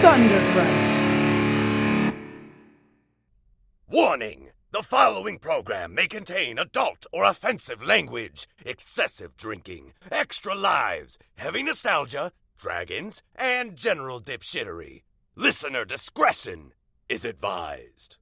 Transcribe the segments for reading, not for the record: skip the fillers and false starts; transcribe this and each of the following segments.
Thundergrunt. Warning! The following program may contain adult or offensive language, excessive drinking, extra lives, heavy nostalgia, dragons, and general dipshittery. Listener discretion is advised.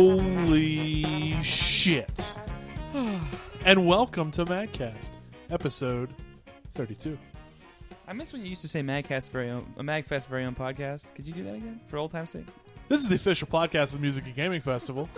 Holy shit. And welcome to MAGCast, episode 32. I miss when you used to say MAGCast very own, a MAGFest very own podcast. Could you do that again for old time's sake? This is the official podcast of the Music and Gaming Festival.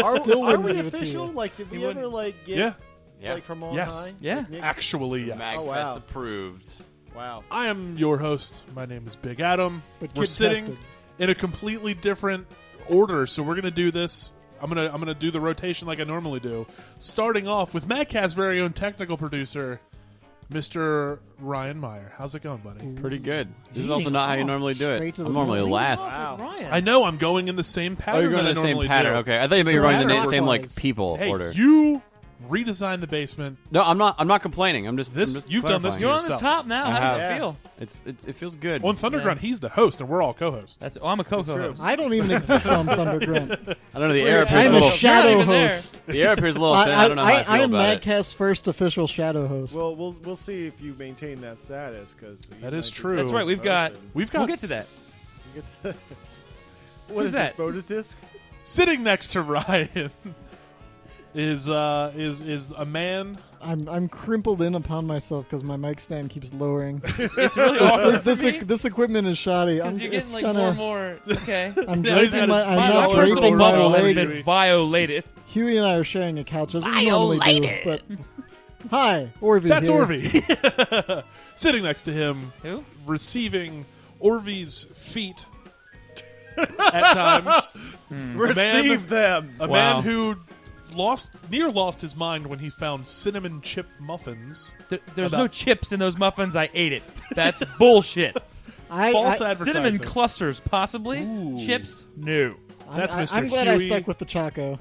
Are we official? Like, did we ever get Yeah. like from on Yes. high? Yeah. Nick? Actually, yes. MAGFest wow. approved. Wow. I am your host. My name is Big Adam. But We're kid sitting tested. in a completely different order, so we're going to do this. I'm gonna do the rotation like I normally do. Starting off with MAGCast's very own technical producer, Mr. Ryan Meyer. How's it going, buddy? Pretty good. This is also not how you normally do Straight it. to the I'm normally point. last. Wow. Ryan. I know I'm going in the same pattern. Oh, you're going that in the I same normally pattern. do. Okay, I thought you were going in the Pattern same like wise. people Hey, order. you redesigned the basement. No, I'm not complaining. I'm just You've done this clarifying. to You're on the yourself. top now. I How have. does it feel? It feels good. On Thunderground, he's the host, and we're all co-hosts. I'm a co-host. true. I don't even exist on Thundergrunt. I don't know. The air appears I'm a a little. shadow even there. host. The air appears a little thin. I don't know how I feel I am about it. MAGCast's first official shadow host. Well, we'll see if you maintain that status because That is true. That's right. We've got. We've got We'll get to that. What Who's is that? this? Bonus disc? sitting next to Ryan is a man. I'm crimpled in upon myself because my mic stand keeps lowering. It's really awkward this, for me this equipment is shoddy. because you're getting it's like kinda, more and more. Okay. I'm Yeah, he's draping got his I'm My not personal draping my bubble has leg. been violated. Huey and I are sharing a couch as we normally do. But hi, Orvie. That's here. Orvie. Sitting next to him, Who? receiving Orvie's feet at times. Receive them. A Wow. man who lost his mind when he found cinnamon chip muffins. There's About- no chips in those muffins. I ate it. That's bullshit. False advertising. Cinnamon clusters, possibly. Ooh. Chips, no. That's Mr. I'm glad I Huey stuck with the Choco.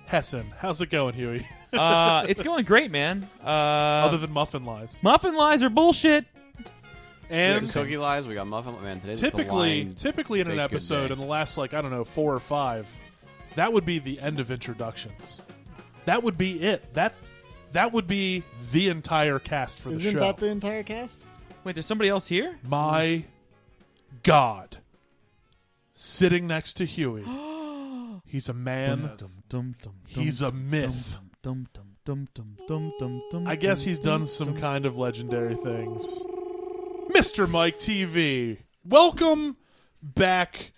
Hessen. How's it going, Huey? It's going great, man. Other than muffin lies. Muffin lies are bullshit. And We got cookie lies. We got muffin. Man, today's typically in an baked good episode, day. in the last 4 or 5, that would be the end of introductions. That would be it. That would be the entire cast for the Isn't show. that the entire cast? Wait, there's somebody else here? My God. Sitting next to Huey. He's a man. He's a myth. I guess he's done some kind of legendary things. Mr. Mike TV. Welcome back,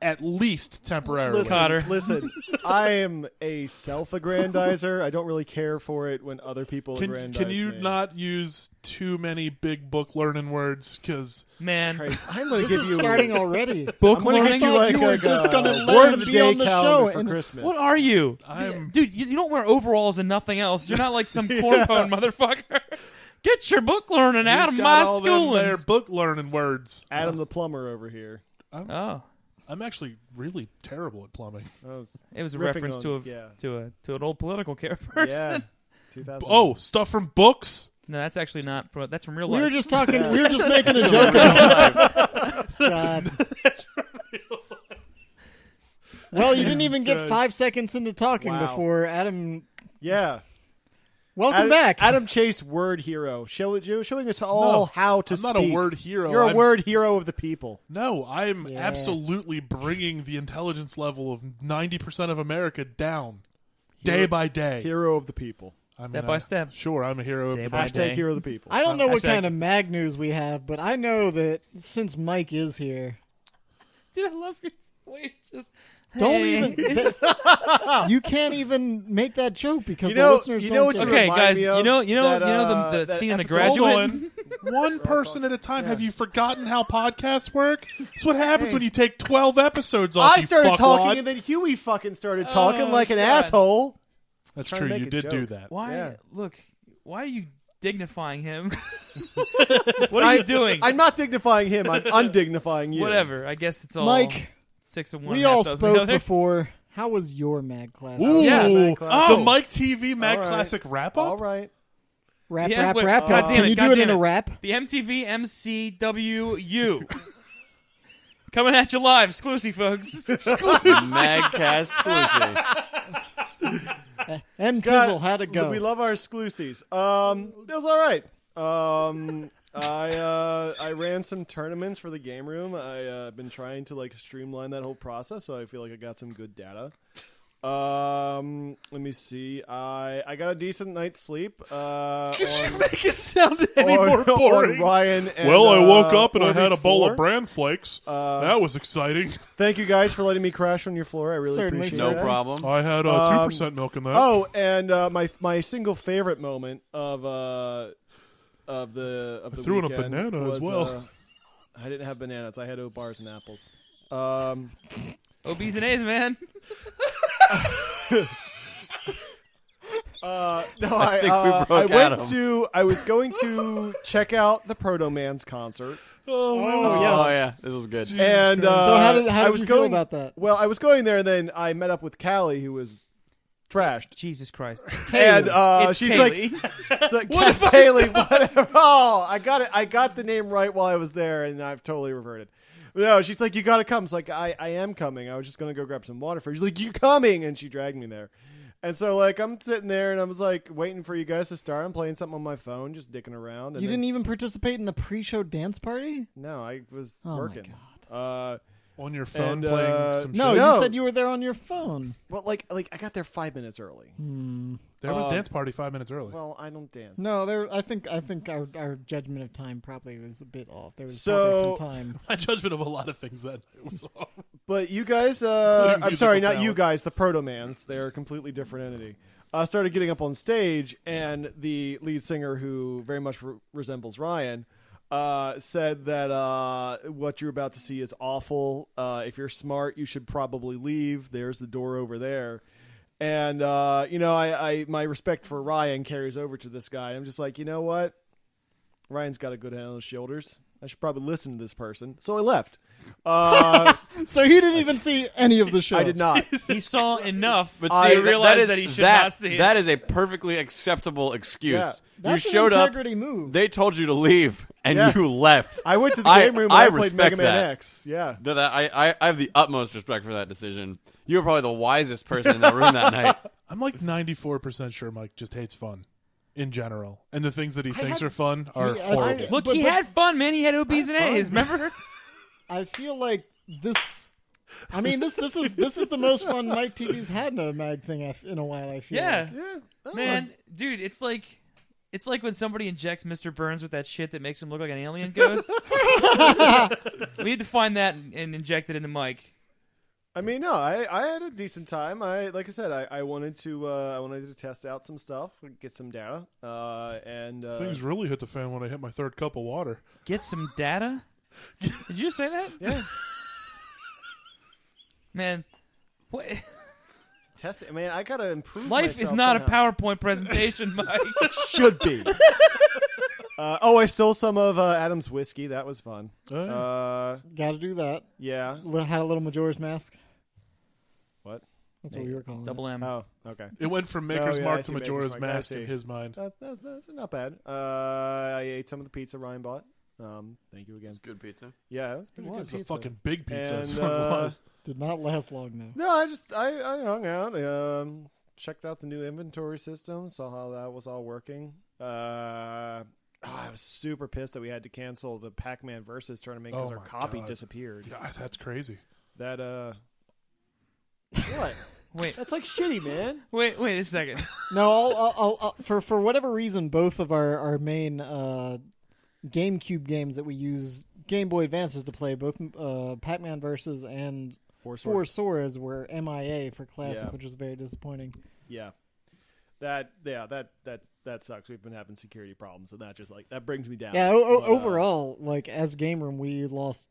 at least temporarily. Cotter. Listen, I am a self-aggrandizer. I don't really care for it when other people aggrandize Can you me. not use too many big book learning words? Because Man. Christ, I'm going to This give is you starting already. Book I'm going to learning? get you like You were a just gonna let word him of the be day on the calendar show for and- Christmas. What are you? I'm- Dude, you don't wear overalls and nothing else. You're not like some cornpone motherfucker. Get your book learning out he's of got my all them there schoolings. book learning words. Adam the plumber over here. Oh. I'm actually really terrible at plumbing. It was a Ripping reference on- to an old political care person. Yeah. 2000. Oh, stuff from books? No, that's actually not. That's from real We life. were just talking. We were just making a joke about it. God. That's from real life. Well, you didn't even get Good. 5 seconds into talking Wow. before Adam. Yeah. Welcome back. Adam Chase, word hero. Showing us all how to I'm speak. not a word hero. You're a I'm- word hero of the people. No, I'm Yeah. absolutely bringing the intelligence level of 90% of America down day by day. Hero of the people. Step by step. Sure, I'm a hero Day of by the day. Hashtag hero of the people. I don't know what Hashtag- kind of mag news we have, but I know that since Mike is here, Dude, I love your way. Just don't hey. even. You can't even make that joke because You the know- listeners you don't know what get you it. Okay, remind guys. me You of know that, the that scene in The episode- Graduate. Hold on. One person at a time. Have you forgotten how podcasts work? That's what happens when you take 12 episodes off. I started you talking, fuckwad. and then Huey fucking started talking Oh, like an God. asshole. That's trying to true. make You a did joke. do that. Why? Yeah. Look. Why are you dignifying him. What are you doing? I'm not dignifying him. I'm undignifying you. Whatever. I guess it's all Mike, 6 of one. we half all dozen spoke the other. before. How was your Mag Class? Ooh, Yeah. Oh. the Mike TV Mag All right. Classic wrap-up? All right. Rap. God Can damn it, you God do it damn in a it. rap? The MTV MCWU. Coming at you live, exclusive, folks. MAGCast exclusive. M-Tizzle, how'd it go? We love our exclusives. It was all right. I ran some tournaments for the game room. I've been trying to streamline that whole process, so I feel like I got some good data. Let me see. I got a decent night's sleep. Could you make it sound any more on boring? Ryan and, Well, I woke up and I Orbeez had a bowl floor. of bran flakes. That was exciting. Thank you guys for letting me crash on your floor. I really Certainly, appreciate No it. sir. problem. I had 2% milk in that. Oh, and my single favorite moment of the threw in a weekend banana as was, well. I didn't have bananas. I had oat bars and apples. Ob's and A's, man. No, I think we broke I went Adam. I was going to check out the Proto Man's concert. Oh, yes. Oh yeah, this was good. And So how did I was you feel going about that? Well, I was going there, and then I met up with Callie, who was trashed. Jesus Christ. And It's she's Kaylee. like, so, Kaylee, whatever. Oh, I got it. I got the name right while I was there, and I've totally reverted. No, she's like, you got to come. It's like, I am coming. I was just going to go grab some water for you. She's like, you coming? And she dragged me there. And so, I'm sitting there, and I was, waiting for you guys to start. I'm playing something on my phone, just dicking around. And You then- didn't even participate in the pre-show dance party? No, I was Oh, my working. On your phone and, playing some No, shit. No. you said you were there on your phone. Well, I got there 5 minutes early. There was dance party 5 minutes early. Well, I don't dance. No, I think our judgment of time probably was a bit off. There was So- probably some time. My judgment of a lot of things that night was off. But you guys, Including I'm sorry, musical not you talent. guys, the Proto-Mans. They're a completely different entity. Started getting up on stage, and the lead singer, who very much resembles Ryan, said that what you're about to see is awful. If you're smart, you should probably leave. There's the door over there. And, I my respect for Ryan carries over to this guy. I'm just like, you know what? Ryan's got a good head on his shoulders. I should probably listen to this person. So I left. So he didn't even see any of the shows. I did not. He saw enough But to see, realize that he should not see it. That is a perfectly acceptable excuse. Yeah. That's you showed an up. integrity move. They told you to leave, and Yeah. you left. I went to the I- game room I and I played Mega respect Man that. X. Yeah. I have the utmost respect for that decision. You were probably the wisest person in that room that night. I'm 94% sure Mike just hates fun in general. And the things that he thinks are fun are He- horrible. Look, But- he but- had fun, man. He had Ob's and A's, remember? I feel like this. I mean, this is the most fun Mike TV's had in a mag thing in a while. I feel. Yeah. like. Man, dude, it's like when somebody injects Mr. Burns with that shit that makes him look like an alien ghost. We need to find that and inject it into Mike. I mean, no, I had a decent time. Like I said, I wanted to test out some stuff, get some data, and Things really hit the fan when I hit my third cup of water. Get some data? Did you just say that? yeah, Man, what? test it. Man, I gotta improve. Life is myself not somehow. a PowerPoint presentation, Mike. Should be. I stole some of Adam's whiskey. That was fun. Oh, yeah. Got to do that. Yeah. Had a little Majora's Mask. What? That's what we were calling Double M. Oh, okay. It went from Maker's yeah, I Mark to see Maker's Majora's Mark. I Mask see. in his mind. That's not bad. I ate some of the pizza Ryan bought. Thank you again. Good pizza. Yeah, it was pretty good It's a pizza. fucking big pizza. And, That's what it was. Did not last long though. No, I hung out, checked out the new inventory system, saw how that was all working. I was super pissed that we had to cancel the Pac-Man Versus tournament because Oh our my copy God. disappeared. God, that's crazy. That what? Wait, That's like shitty, man. wait a second. No, I'll for whatever reason, both of our main GameCube games that we use Game Boy Advances to play, both Pac-Man Versus and Four Swords were MIA for Classic, Yeah. which was very disappointing. Yeah. That sucks. We've been having security problems, and that brings me down. Yeah, But, overall, as Game Room, we lost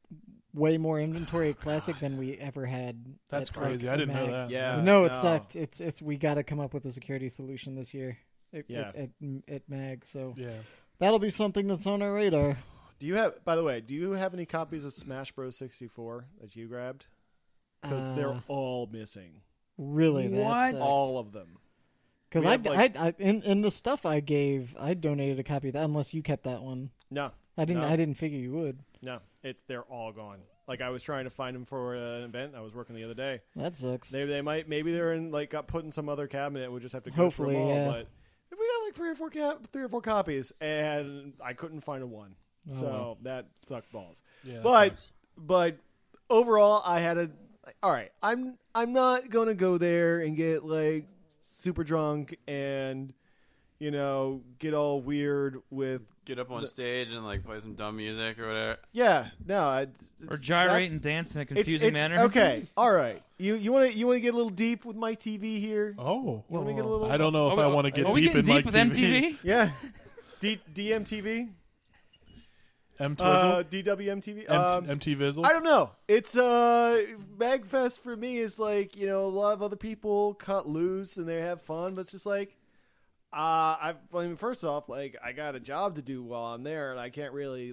way more inventory at Classic than we ever had. That's at, crazy. like, I didn't know Mag. that. Yeah. No, it no. sucked. It's we got to come up with a security solution this year. at MAG. So Yeah. that'll be something that's on our radar. Do you have any copies of Smash Bros. 64 that you grabbed? Because they're all missing. Really? What? All of them. Because We have, I in the stuff I gave, I donated a copy of that. Unless you kept that one, No. I didn't. No. I didn't figure you would. No, they're all gone. Like I was trying to find them for an event I was working the other day. That sucks. Maybe they're in got put in some other cabinet. We'll just have to go Hopefully, through them all. yeah. But if we got like three or four copies, and I couldn't find a one, so that sucked balls. Yeah, that but sucks. but overall, I had a all right. I'm not gonna go there and get like super drunk and get all weird with. Get up on stage and like play some dumb music or whatever. Yeah, no, Or gyrate and dance in a confusing it's manner. Okay, all right. You want to get a little deep with my TV here? Oh. You want to get a little? I don't know if I want to get Are we deep getting in deep my with TV. MTV? Yeah, DMTV, M-Twizzle? DWMTV. MT Vizzle? I don't know. It's MAGFest for me is like a lot of other people cut loose and they have fun, but it's just like. First off, I got a job to do while I'm there, and I can't really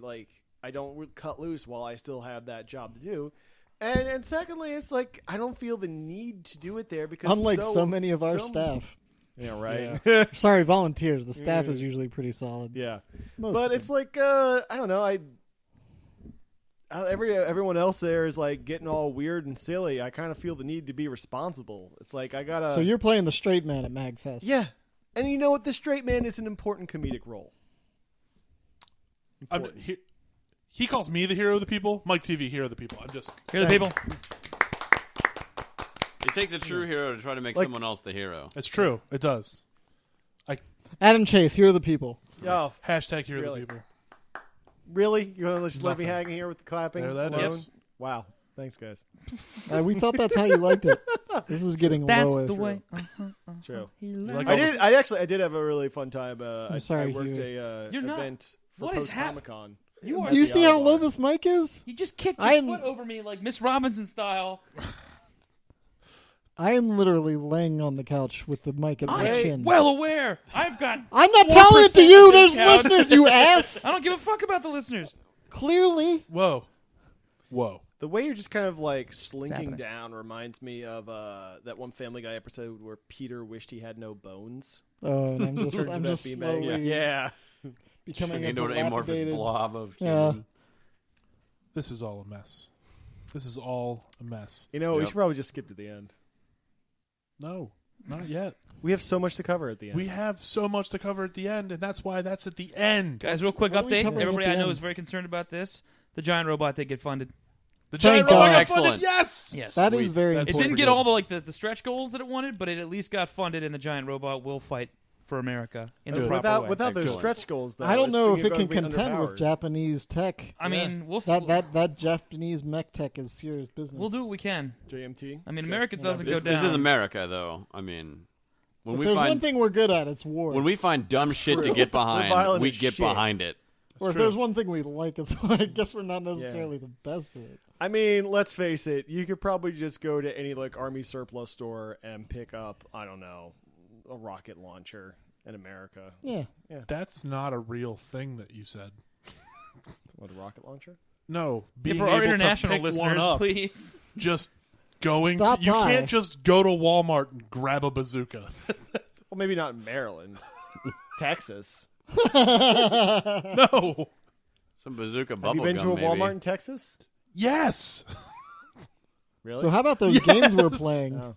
I don't cut loose while I still have that job to do. And secondly, it's like I don't feel the need to do it there because Unlike so many of our staff. Yeah, right. Yeah. Sorry, volunteers. The staff is usually pretty solid. Yeah, Most but of it's like I don't know. Everyone else there is getting all weird and silly. I kind of feel the need to be responsible. It's like I gotta. So you're playing the straight man at MAGFest. Yeah. And you know what? The straight man is an important comedic role. He calls me the hero of the people. Mike TV, hero of the people. I'm just. Here are the people. It takes a true hero to try to make someone else the hero. It's true. It does. Adam Chase, here are the people. Oh, Hashtag hero Really? of the people. really? You're going to just let me Nothing. hang here with the clapping? There that alone? is. Wow. Thanks, guys. We thought that's how you liked it. This is getting That's low. the way. True. Like I did have a really fun time. I'm sorry, I worked Hugh. a You're not- event for what is post Comic Con. You are. Do you at the see how Ottawa. low this mic is? You just kicked I your am- foot over me like Miss Robinson style. I am literally laying on the couch with the mic at my I chin. am well aware. I've got. I'm not 4% telling it to you. of There's this couch. listeners, you ass. I don't give a fuck about the listeners. Clearly. Whoa. The way you're just kind of slinking happening. down reminds me of that one Family Guy episode where Peter wished he had no bones. Oh, and I'm just, Turned I'm to just that beanbag. slowly Yeah. becoming a Into an amorphous dilapidated. blob of Yeah. human. This is all a mess. This is all a mess. We Yep. should probably just skip to the end. No, not yet. We have so much to cover at the end. We have so much to cover at the end, and that's why that's at the end. Guys, real quick What are we update. covering at Everybody the I know end? is very concerned about this. The giant robot did get funded. The Thank giant robot God. got Excellent. funded. Yes. Yes. That is Sweet. very That's It important. didn't get all the stretch goals that it wanted, but it at least got funded, and the giant robot will fight for America in the Good. proper way. without those Excellent. stretch goals, though, I don't know if it gonna can be contend with underpowered. Japanese tech. I mean, we'll see. That Japanese mech tech is serious business. We'll do what we can. JMT. I mean, America doesn't This, go down. this is America, though. I mean, when If we there's one find thing we're good at, it's war. when we find dumb shit to get behind, violent we as get shit. behind it. or if true. there's one thing we like, it's I guess we're not necessarily the best at it. I mean, let's face it. You could probably just go to any army surplus store and pick up, I don't know, a rocket launcher in America. Yeah. That's not a real thing that you said. What, a rocket launcher? No, Yeah, being for our able international to pick listeners, one up, please. just going. Stop You by. can't just go to Walmart and grab a bazooka. Well, maybe not in Maryland. Texas. No. Some bazooka Have bubble you been gum, to a maybe. Walmart in Texas? Yes. Really? So how about those games we're playing? No.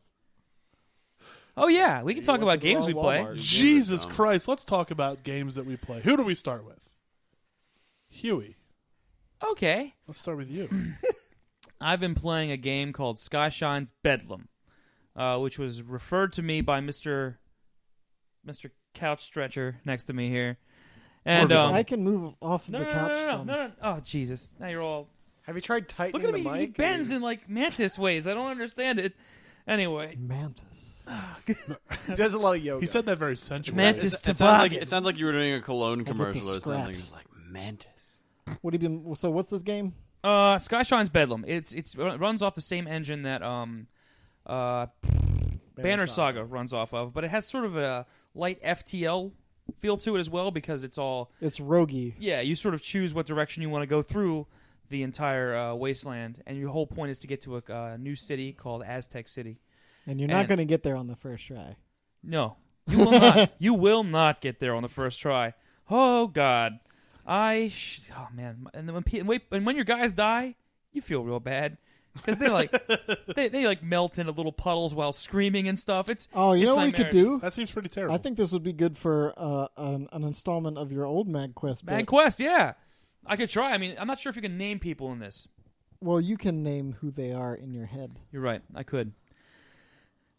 Oh yeah, we can talk went about to the games we wrong play. Walmart. Jesus dumb. Christ. Let's talk about games that we play. Who do we start with? Huey. Okay, Let's start with you. I've been playing a game called Sky Shine's Bedlam, which was referred to me by Mr. Couch Stretcher next to me here, and I can move off no, the no, couch. no, no, some. no. Oh Jesus! Now you're all Have you tried look tightening at the him. mic? He bends in like mantis ways. I don't understand it. Anyway, Mantis. He does a lot of yoga. He said that very sensual. Mantis It sounds toboggan. it sounds like you were doing a cologne the commercial or something. scraps. It's like Mantis. What have you been? So what's this game? Sky Shine's Bedlam. It runs off the same engine that Banner Saga runs off of, but it has sort of a light FTL feel to it as well because it's roguey. Yeah, you sort of choose what direction you want to go through the entire wasteland, and your whole point is to get to a new city called Aztec City. And you're not going to get there on the first try. No, you will not. You will not get there on the first try. Oh God, oh man, and then when your guys die, you feel real bad because they like melt into little puddles while screaming and stuff. Know what we could do? That seems pretty terrible. I think this would be good for an installment of your old MAGCast. MAGCast, yeah. I could try. I mean, I'm not sure if you can name people in this. Well, you can name who they are in your head. You're right. I could.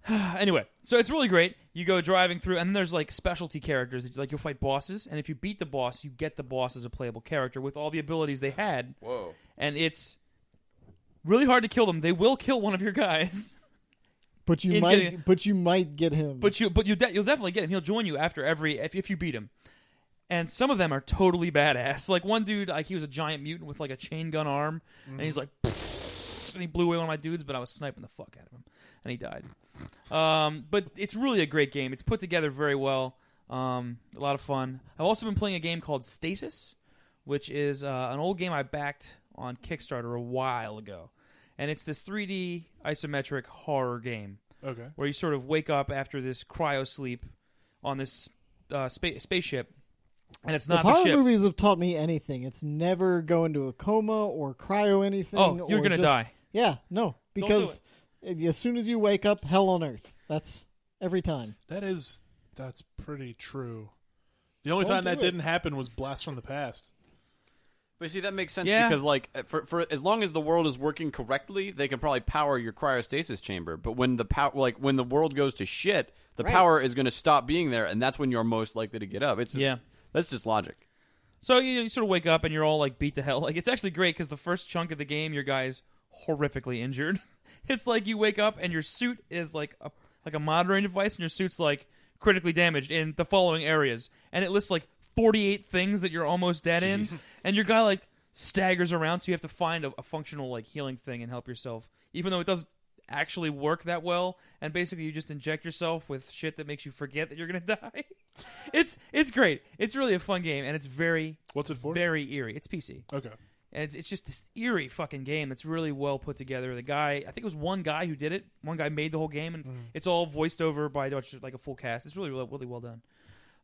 Anyway, so it's really great. You go driving through, and then there's like specialty characters. Like you'll fight bosses, and if you beat the boss, you get the boss as a playable character with all the abilities they had. Whoa. And it's really hard to kill them. They will kill one of your guys. But you might get him. You'll definitely get him. He'll join you after if you beat him. And some of them are totally badass. Like one dude, like he was a giant mutant with like a chain gun arm, and he's like, and he blew away one of my dudes, but I was sniping the fuck out of him, and he died. But it's really a great game. It's put together very well. A lot of fun. I've also been playing a game called Stasis, which is an old game I backed on Kickstarter a while ago, and it's this 3D isometric horror game. Okay. Where you sort of wake up after this cryo sleep on this spaceship. And it's not if the horror ship. movies have taught me anything, it's never go into a coma or cryo anything. Oh, you're going to die. Yeah, no. Because as soon as you wake up, hell on earth. That's every time. That's pretty true. The only time that didn't happen was Blast from the Past. But see, that makes sense because, like, for as long as the world is working correctly, they can probably power your cryostasis chamber. But when when the world goes to shit, the power is going to stop being there, and that's when you're most likely to get up. That's just logic. So you sort of wake up and you're all like beat to hell. Like it's actually great because the first chunk of the game, your guy's horrifically injured. It's like you wake up and your suit is like a monitoring device, and your suit's like critically damaged in the following areas, and it lists like 48 things that you're almost dead in, and your guy like staggers around, so you have to find a functional like healing thing and help yourself, even though it doesn't actually work that well, and basically you just inject yourself with shit that makes you forget that you're gonna die. It's great. It's really a fun game, and it's what's it for? Very eerie. It's PC. Okay. And it's just this eerie fucking game that's really well put together. The guy, I think it was one guy who did it. One guy made the whole game, and it's all voiced over by like a full cast. It's really, really, really well done.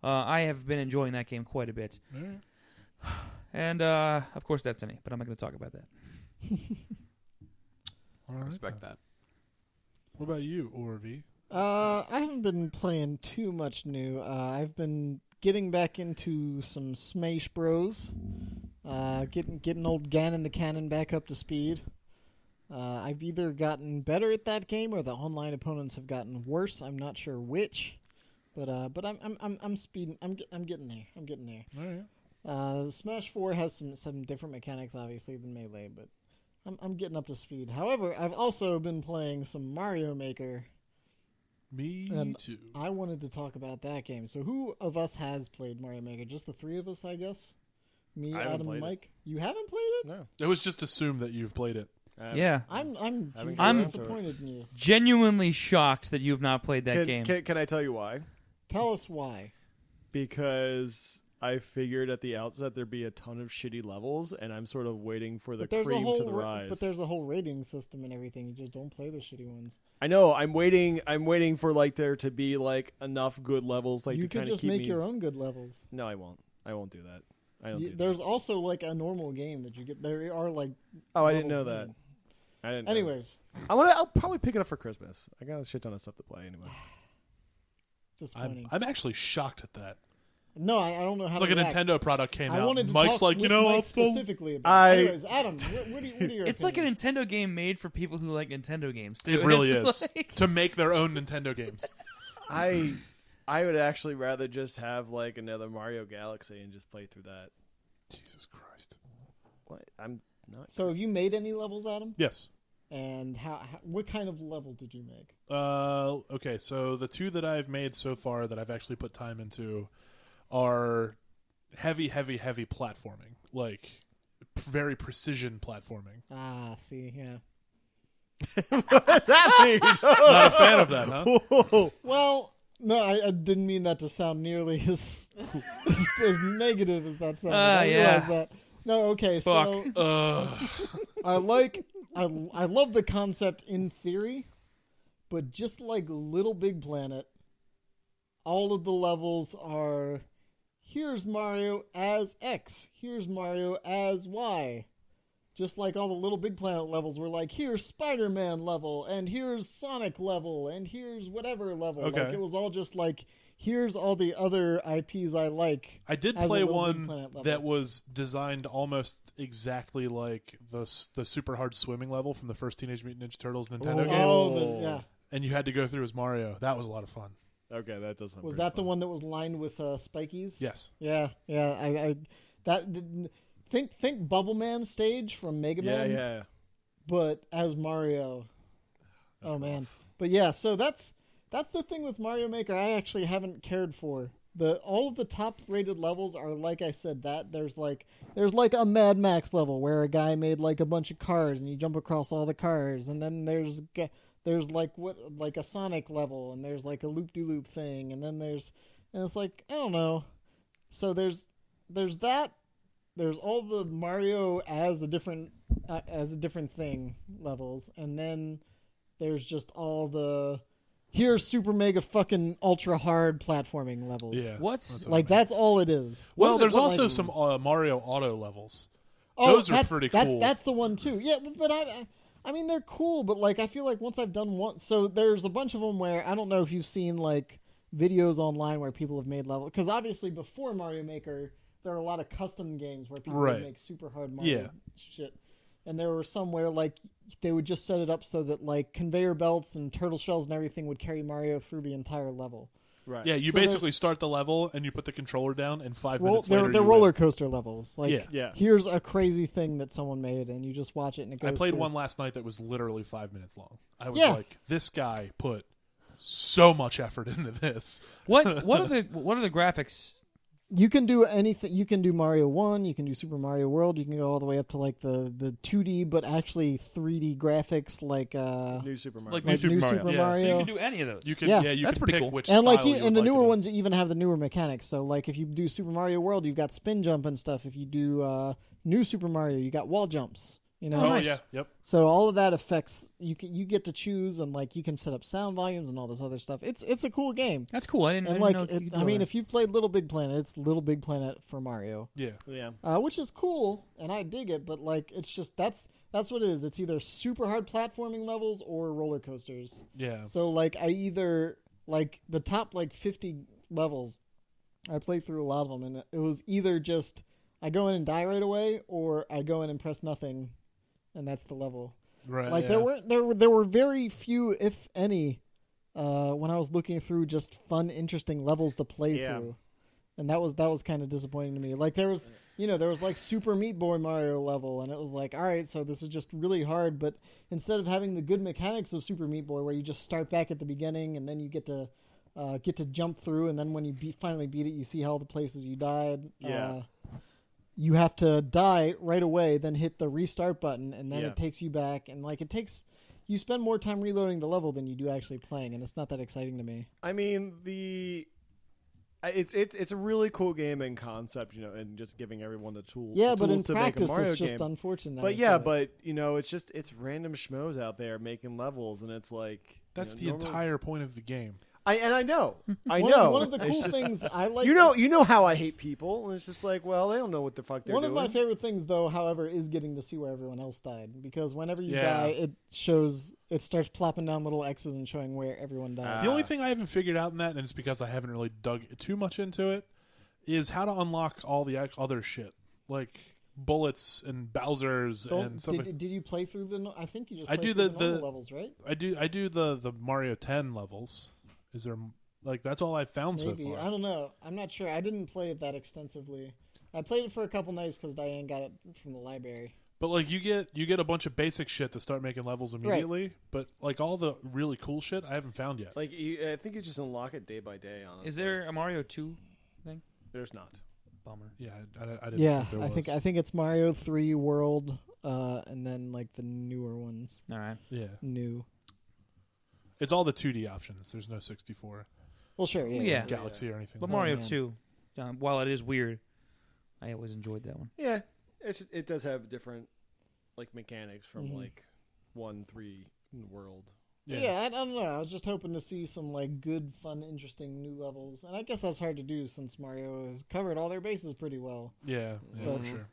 I have been enjoying that game quite a bit. Right. And, of course, Destiny, but I'm not going to talk about that. All right, Respect that. What about you, Orv? I haven't been playing too much new. I've been getting back into some Smash Bros. Getting old Ganon the Cannon back up to speed. I've either gotten better at that game or the online opponents have gotten worse. I'm not sure which, but I'm speeding. I'm getting there. I'm getting there. All right. Smash 4 has some different mechanics, obviously, than Melee, but I'm getting up to speed. However, I've also been playing some Mario Maker. Me too. I wanted to talk about that game. So who of us has played Mario Maker? Just the three of us, I guess? Me, Adam, and Mike? You haven't played it? No. It was just assumed that you've played it. Yeah. I'm disappointed in you. Genuinely shocked that you have not played that game. Can I tell you why? Tell us why. Because I figured at the outset there'd be a ton of shitty levels, and I'm sort of waiting for the cream to the rise. But there's a whole rating system and everything. You just don't play the shitty ones. I know. I'm waiting for like there to be like enough good levels, like you to kind could of keep me. just make your own good levels. No, I won't. I won't do that. I don't. There's also like a normal game that you get. There are like. Oh, I didn't know that. I didn't. Anyways, I'll probably pick it up for Christmas. I got a shit ton of stuff to play anyway. Disappointing. I'm actually shocked at that. No, I don't know how. It's like a Nintendo product came out. Wanted to Mike's talk like, with I'll Mike specifically about. Anyways, Adam, what are your? It's like a Nintendo game made for people who like Nintendo games. Too. It really It's is like... to make their own Nintendo games. I would actually rather just have like another Mario Galaxy and just play through that. Jesus Christ! What? I'm not. So, have you made any levels, Adam? Yes. And what kind of level did you make? Okay, so the two that I've made so far that I've actually put time into are heavy platforming, like very precision platforming. Ah, see, yeah. What does that mean? Not a fan of that, huh? Well, No, I didn't mean that to sound nearly as negative as that sounded. I yeah. realize that. No, okay, Fuck. so I love the concept in theory, but just like Little Big Planet, all of the levels are here's Mario as X, here's Mario as Y. Just like all the Little Big Planet levels were like, here's Spider-Man level, and here's Sonic level, and here's whatever level. Okay. Like, it was all just like, here's all the other IPs I like. I did as a play Little Big one Planet level. that was designed almost exactly like the super hard swimming level from the first Teenage Mutant Ninja Turtles Nintendo game. Oh, yeah. And you had to go through as Mario. That was a lot of fun. Okay, that does sound Was pretty that the fun. one that was lined with spikies? Yes. Yeah. Think Bubble Man stage from Mega Man. Yeah. But as Mario. Man. But yeah, so that's the thing with Mario Maker I actually haven't cared for. All of the top rated levels are, like I said, that there's like a Mad Max level where a guy made like a bunch of cars and you jump across all the cars, and then there's like a Sonic level, and there's like a loop-de-loop thing, and it's like, I don't know. So there's that. There's all the Mario as a different thing levels, and then there's just all the here's super mega fucking ultra hard platforming levels. Yeah. What's what I mean. That's all it is. Well, there's also some Mario Auto levels. Oh, Those are pretty cool. That's the one too. Yeah, but I mean they're cool, but like I feel like once I've done one, so there's a bunch of them where I don't know if you've seen like videos online where people have made levels, because obviously before Mario Maker there are a lot of custom games where people would make super hard Mario shit. And there were some where like they would just set it up so that like conveyor belts and turtle shells and everything would carry Mario through the entire level. Right. Yeah, you So basically start the level and you put the controller down, and 5 minutes They're later roller coaster levels. Like Yeah. here's a crazy thing that someone made, and you just watch it and it goes. I played through. one last night that was literally 5 minutes long. I was Yeah. like, this guy put so much effort into this. what are the graphics? You can do anything. You can do Mario 1, you can do Super Mario World, you can go all the way up to like the 2D but actually 3D graphics like New Super Mario. Like New Super Mario. Yeah. So you can do any of those. You can, Yeah. you That's can pretty pick cool. which and like style you and the would like newer it in. ones even have the newer mechanics. So like if you do Super Mario World, you've got spin jump and stuff. If you do New Super Mario, you got wall jumps. You know, Oh, nice. yeah, yep. so all of that affects you get to choose, and like you can set up sound volumes and all this other stuff. It's a cool game. That's cool. I didn't And know like you could do I mean, that. if you've played Little Big Planet, it's Little Big Planet for Mario, Yeah. Yeah. which is cool, and I dig it. But like, it's just that's what it is. It's either super hard platforming levels or roller coasters. Yeah. So like, I either like the top like 50 levels, I played through a lot of them, and it was either just I go in and die right away, or I go in and press nothing, and that's the level. Right. Like yeah. there were very few, if any, when I was looking through just fun, interesting levels to play through, and that was kind of disappointing to me. Like there was like Super Meat Boy Mario level, and it was like, all right, so this is just really hard. But instead of having the good mechanics of Super Meat Boy, where you just start back at the beginning and then you get to jump through, and then when you finally beat it, you see all the places you died. Yeah. You have to die right away, then hit the restart button, and then Yeah. it takes you back. And like you spend more time reloading the level than you do actually playing, and it's not that exciting to me. I mean, it's a really cool game in concept, and just giving everyone the tools. Yeah, the but in tools to practice, make a Mario it's just game. unfortunate. But yeah, but it's random schmoes out there making levels, and it's like That's the normally- entire point of the game. I know. One of the It's cool just- things I like. you know how I hate people, and it's just like, well, they don't know what the fuck they're One doing. of my favorite things, though, however, is getting to see where everyone else died, because whenever you Yeah. die, it starts plopping down little X's and showing where everyone died. The only thing I haven't figured out in that, and it's because I haven't really dug too much into it, is how to unlock all the other shit, like bullets and Bowser's and stuff. Did you play through the? I think you just. I played do through the normal levels, right? I do the Mario 10 levels. Is there like that's all I've found Maybe. so far? I don't know. I'm not sure. I didn't play it that extensively. I played it for a couple nights because Diane got it from the library. But like you get a bunch of basic shit to start making levels immediately, but like all the really cool shit I haven't found yet. Like I think you just unlock it day by day. Honestly, Is there a Mario 2 thing? There's not. Bummer. Yeah, I didn't Yeah, think there I was. think it's Mario 3 World, and then like the newer ones. All right. Yeah. New. It's all the 2D options. There's no 64. Well, sure, yeah. Yeah. Galaxy or anything. But like Mario man. 2, while it is weird, I always enjoyed that one. Yeah, it does have different like mechanics from Mhm. like 1-3 in the world. that. Yeah, I don't know. I was just hoping to see some like good, fun, interesting new levels, and I guess that's hard to do since Mario has covered all their bases pretty well. Yeah, But- for sure.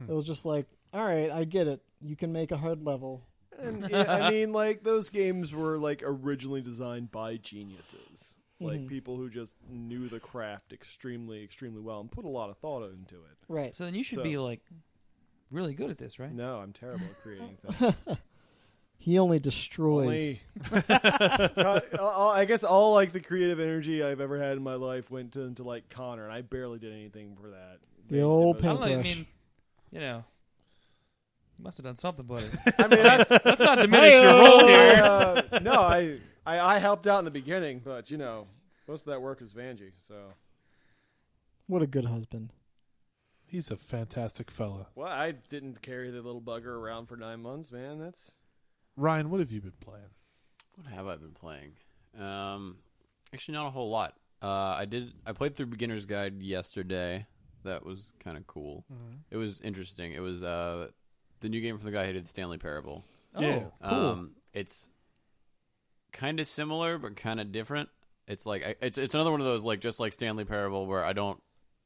It was just like, all right, I get it. You can make a hard level. And yeah, I mean, like those games were like originally designed by geniuses, like Mhm. people who just knew the craft extremely, extremely well and put a lot of thought into it. Right. So then you should So- be like really good at this, right? No, I'm terrible at creating things. He only destroys. Only, I guess all like the creative energy I've ever had in my life went into like Connor, and I barely did anything for that. The old I don't know. I paintbrush. mean, you know, you must have done something, buddy. I mean, that's Let's not diminish your role here. no, I helped out in the beginning, but you know, most of that work is Vanjie. So, What a good husband. He's a fantastic fella. well, I didn't carry the little bugger around for 9 months, man. That's Ryan, what have you been playing? What have I been playing? Actually, not a whole lot. I played through Beginner's Guide yesterday. That was kind of cool. Mm-hmm. It was interesting. It was the new game from the guy who did Stanley Parable. Yeah. Oh, cool. It's kind of similar but kind of different. It's like it's another one of those like just like Stanley Parable where I don't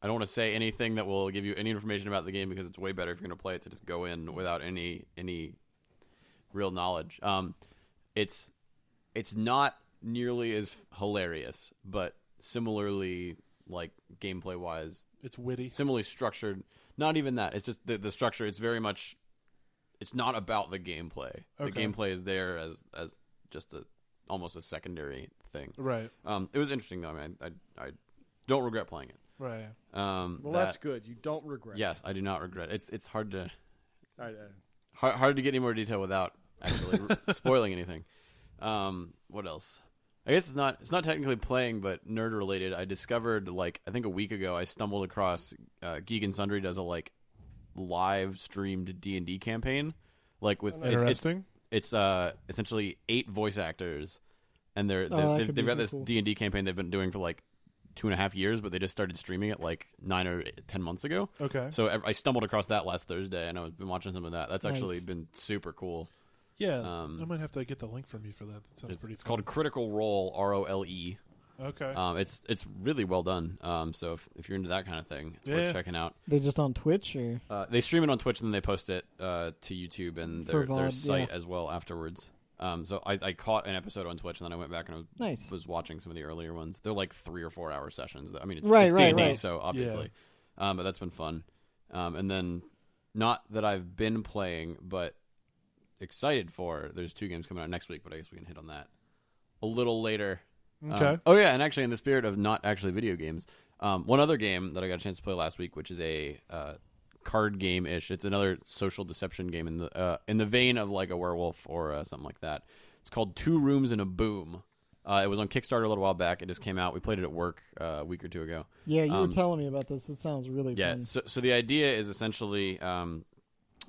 want to say anything that will give you any information about the game because it's way better if you're going to play it to just go in without any real knowledge. It's not nearly as hilarious, but similarly like gameplay wise, It's witty. similarly structured. Not even that. It's just the structure. It's very much. It's not about the gameplay. The Okay. gameplay is there as just almost a secondary thing. Right. It was interesting though. I mean, I don't regret playing it. Right. well, that's good. You don't regret. Yes, I do not regret. It's hard to I, hard to get any more detail without actually spoiling anything. What else? I guess it's not technically playing, but nerd related. I discovered like I think a week ago I stumbled across Geek and Sundry does a like live streamed D&D campaign, like with Interesting. it's essentially 8 voice actors, and that could they've be got this cool. D&D campaign they've been doing for like 2.5 years, but they just started streaming it like 9 or 10 months ago. Okay. So I stumbled across that last Thursday, and I've been watching some of that. That's actually Nice. been super cool. Yeah. Um, I might have to get the link from you for that. That sounds pretty It's fun. called Critical Role, ROLE. Okay. It's really well done. So if you're into that kind of thing, it's Yeah. worth checking out. They just on Twitch or They stream it on Twitch and then they post it to YouTube and For their VOD, site yeah. as well afterwards. So I caught an episode on Twitch and then I went back and Nice. was watching some of the earlier ones. They're like 3 or 4 hour sessions. I mean, it's Right, it's right, D&D, right. so obviously. But that's been fun. And then not that I've been playing, but excited for. There's 2 games coming out next week, but I guess we can hit on that a little later. Okay. Oh yeah, and actually, in the spirit of not actually video games, one other game that I got a chance to play last week, which is a card game ish. It's another social deception game in the vein of like a werewolf or something like that. It's called 2 Rooms and a Boom. It was on Kickstarter a little while back. It just came out. We played it at work a week or 2 ago. yeah, you were telling me about this. It sounds really Yeah. fun. So the idea is essentially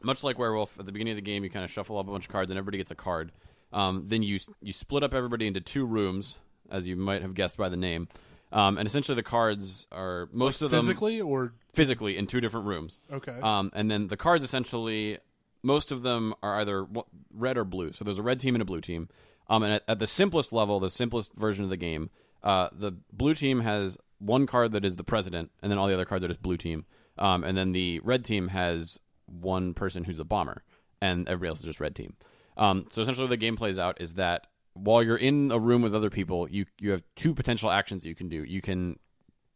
much like werewolf. At the beginning of the game, you kind of shuffle up a bunch of cards, and everybody gets a card. Then you split up everybody into 2 rooms, as you might have guessed by the name. And essentially the cards are most of them Physically or physically in 2 different rooms. okay. And then the cards essentially, most of them are either red or blue. So there's a red team and a blue team. And at the simplest level, the simplest version of the game, the blue team has one card that is the president, and then all the other cards are just blue team. And then the red team has one person who's the bomber, and everybody else is just red team. So essentially the game plays out is that while you're in a room with other people, you have 2 potential actions that you can do. You can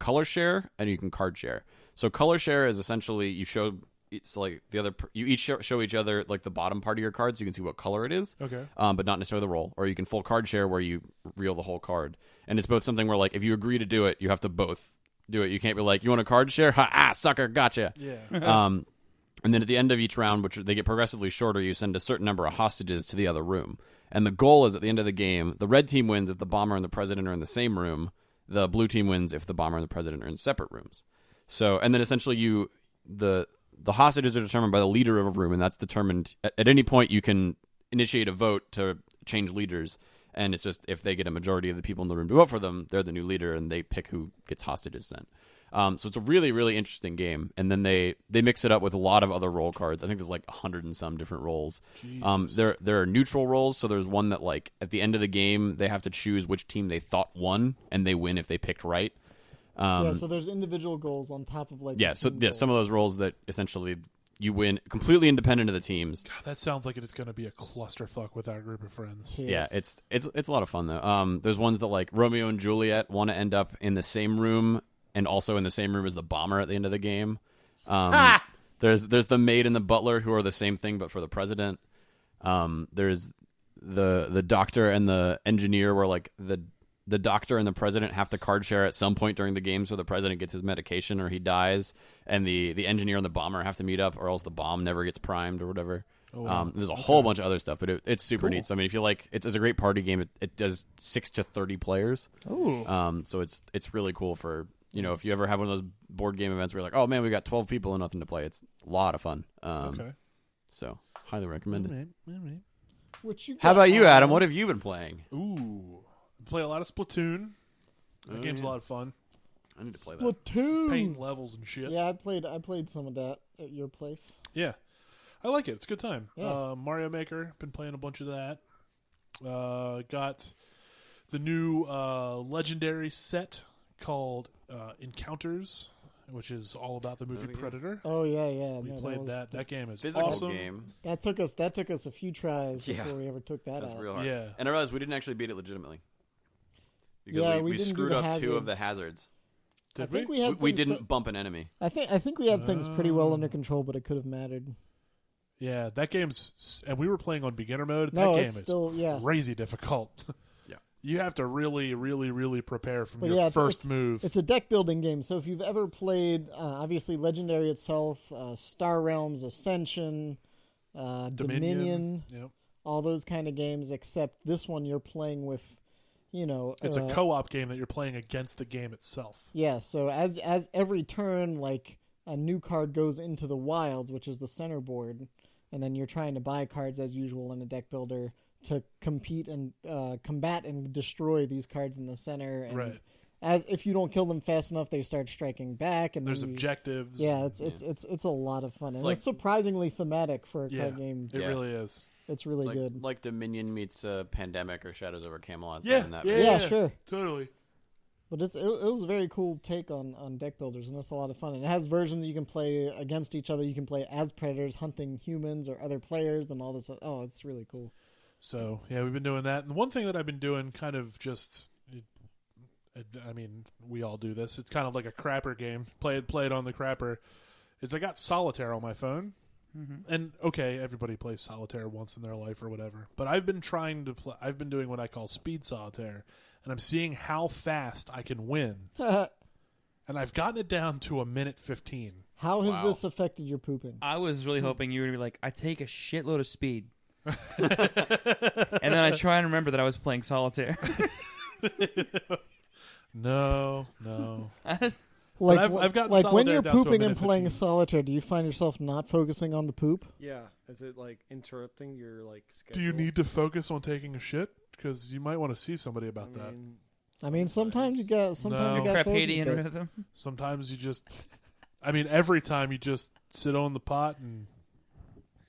color share and you can card share. So color share is essentially you show it's like the other you each show each other like the bottom part of your card so you can see what color it is. Okay. But not necessarily the roll. Or you can full card share where you reel the whole card. And it's both something where like if you agree to do it, you have to both do it. You can't be like, you want a card share? Ha sucker, gotcha. Yeah. And then at the end of each round, which they get progressively shorter, you send a certain number of hostages to the other room. And the goal is at the end of the game, the red team wins if the bomber and the president are in the same room. The blue team wins if the bomber and the president are in separate rooms. So, and then essentially the hostages are determined by the leader of a room, and that's determined at any point you can initiate a vote to change leaders. and it's just if they get a majority of the people in the room to vote for them, they're the new leader, and they pick who gets hostages sent. So it's a really, really interesting game. And then they mix it up with a lot of other role cards. I think there's like 100 and some different roles. There are neutral roles. So there's one that like at the end of the game, they have to choose which team they thought won, and they win if they picked right. So there's individual goals on top of like some of those roles that essentially you win completely independent of the teams. God, that sounds like it's going to be a clusterfuck with our group of friends. Yeah, it's a lot of fun though. There's ones that like Romeo and Juliet want to end up in the same room and also in the same room as the bomber at the end of the game. There's the maid and the butler who are the same thing but for the president. There's the doctor and the engineer where like the doctor and the president have to card share at some point during the game so the president gets his medication or he dies, and the engineer and the bomber have to meet up or else the bomb never gets primed or whatever. There's a whole bunch of other stuff, but it's super neat. So I mean, if you like, it's a great party game. It does 6 to 30 players. So it's really cool for, you know, if you ever have one of those board game events where you're like, oh man, we got 12 people and nothing to play. It's a lot of fun. So highly recommended. All right. How about you, Adam? What have you been playing? Ooh, I play a lot of Splatoon. That game's a lot of fun. I need to play that. Splatoon. Painting levels and shit. Yeah, I played some of that at your place. Yeah, I like it. It's a good time. Yeah. Mario Maker, been playing a bunch of that. Got the new legendary set called Encounters, which is all about the movie Predator. Oh yeah. We played that. That game is physical awesome. Game. That took us a few tries before we ever took that out. Real hard. Yeah. And I realized we didn't actually beat it legitimately because we didn't screwed do the up 2 of the hazards. hazards. I think we had We things didn't bump an enemy. I think we had things pretty well under control, but it could have mattered. Yeah, that game's, and we were playing on beginner mode. No, that game it's is still crazy difficult. Yeah, you have to really, really, really prepare from But your yeah, first move. It's a deck building game. So if you've ever played, obviously Legendary itself, Star Realms, Ascension, Dominion, Yep. all those kind of games, except this one you're playing with, you know, It's a co-op game that you're playing against the game itself. Yeah. So as every turn, like a new card goes into the wilds, which is the center board, and then you're trying to buy cards as usual in a deck builder to compete and combat and destroy these cards in the center. And Right. as if you don't kill them fast enough, they start striking back. And There's then objectives. Yeah, it's a lot of fun, and like- it's surprisingly thematic for a Yeah, card game. it really is. It's really It's good. like Dominion meets Pandemic or Shadows over Camelot. Yeah, in that Yeah, sure. Totally. But it was a very cool take on deck builders, and it's a lot of fun. And it has versions you can play against each other. You can play as predators hunting humans or other players and all this. Oh, it's really cool. So, yeah, we've been doing that. And one thing that I've been doing kind of just, I mean, we all do this. It's kind of like a crapper game. Play it on the crapper. Is I got Solitaire on my phone. Mm-hmm. And, okay, everybody plays Solitaire once in their life or whatever. But I've been trying to play, I've been doing what I call Speed Solitaire. And I'm seeing how fast I can win. And I've gotten it down to a minute 15. How has this affected your pooping? I was really hoping you were going to be like, I take a shitload of speed. And then I try and remember that I was playing solitaire. No. Like, I've gotten like when Solitaire you're down to a pooping minute and playing 15. solitaire, do you find yourself not focusing on the poop? Yeah. Is it like interrupting your like schedule? Do you need to focus on taking a shit? Because you might want to see somebody about that. I mean, sometimes you got No. you got Crepadian focus, but- rhythm. Sometimes you just, I mean, every time you just sit on the pot and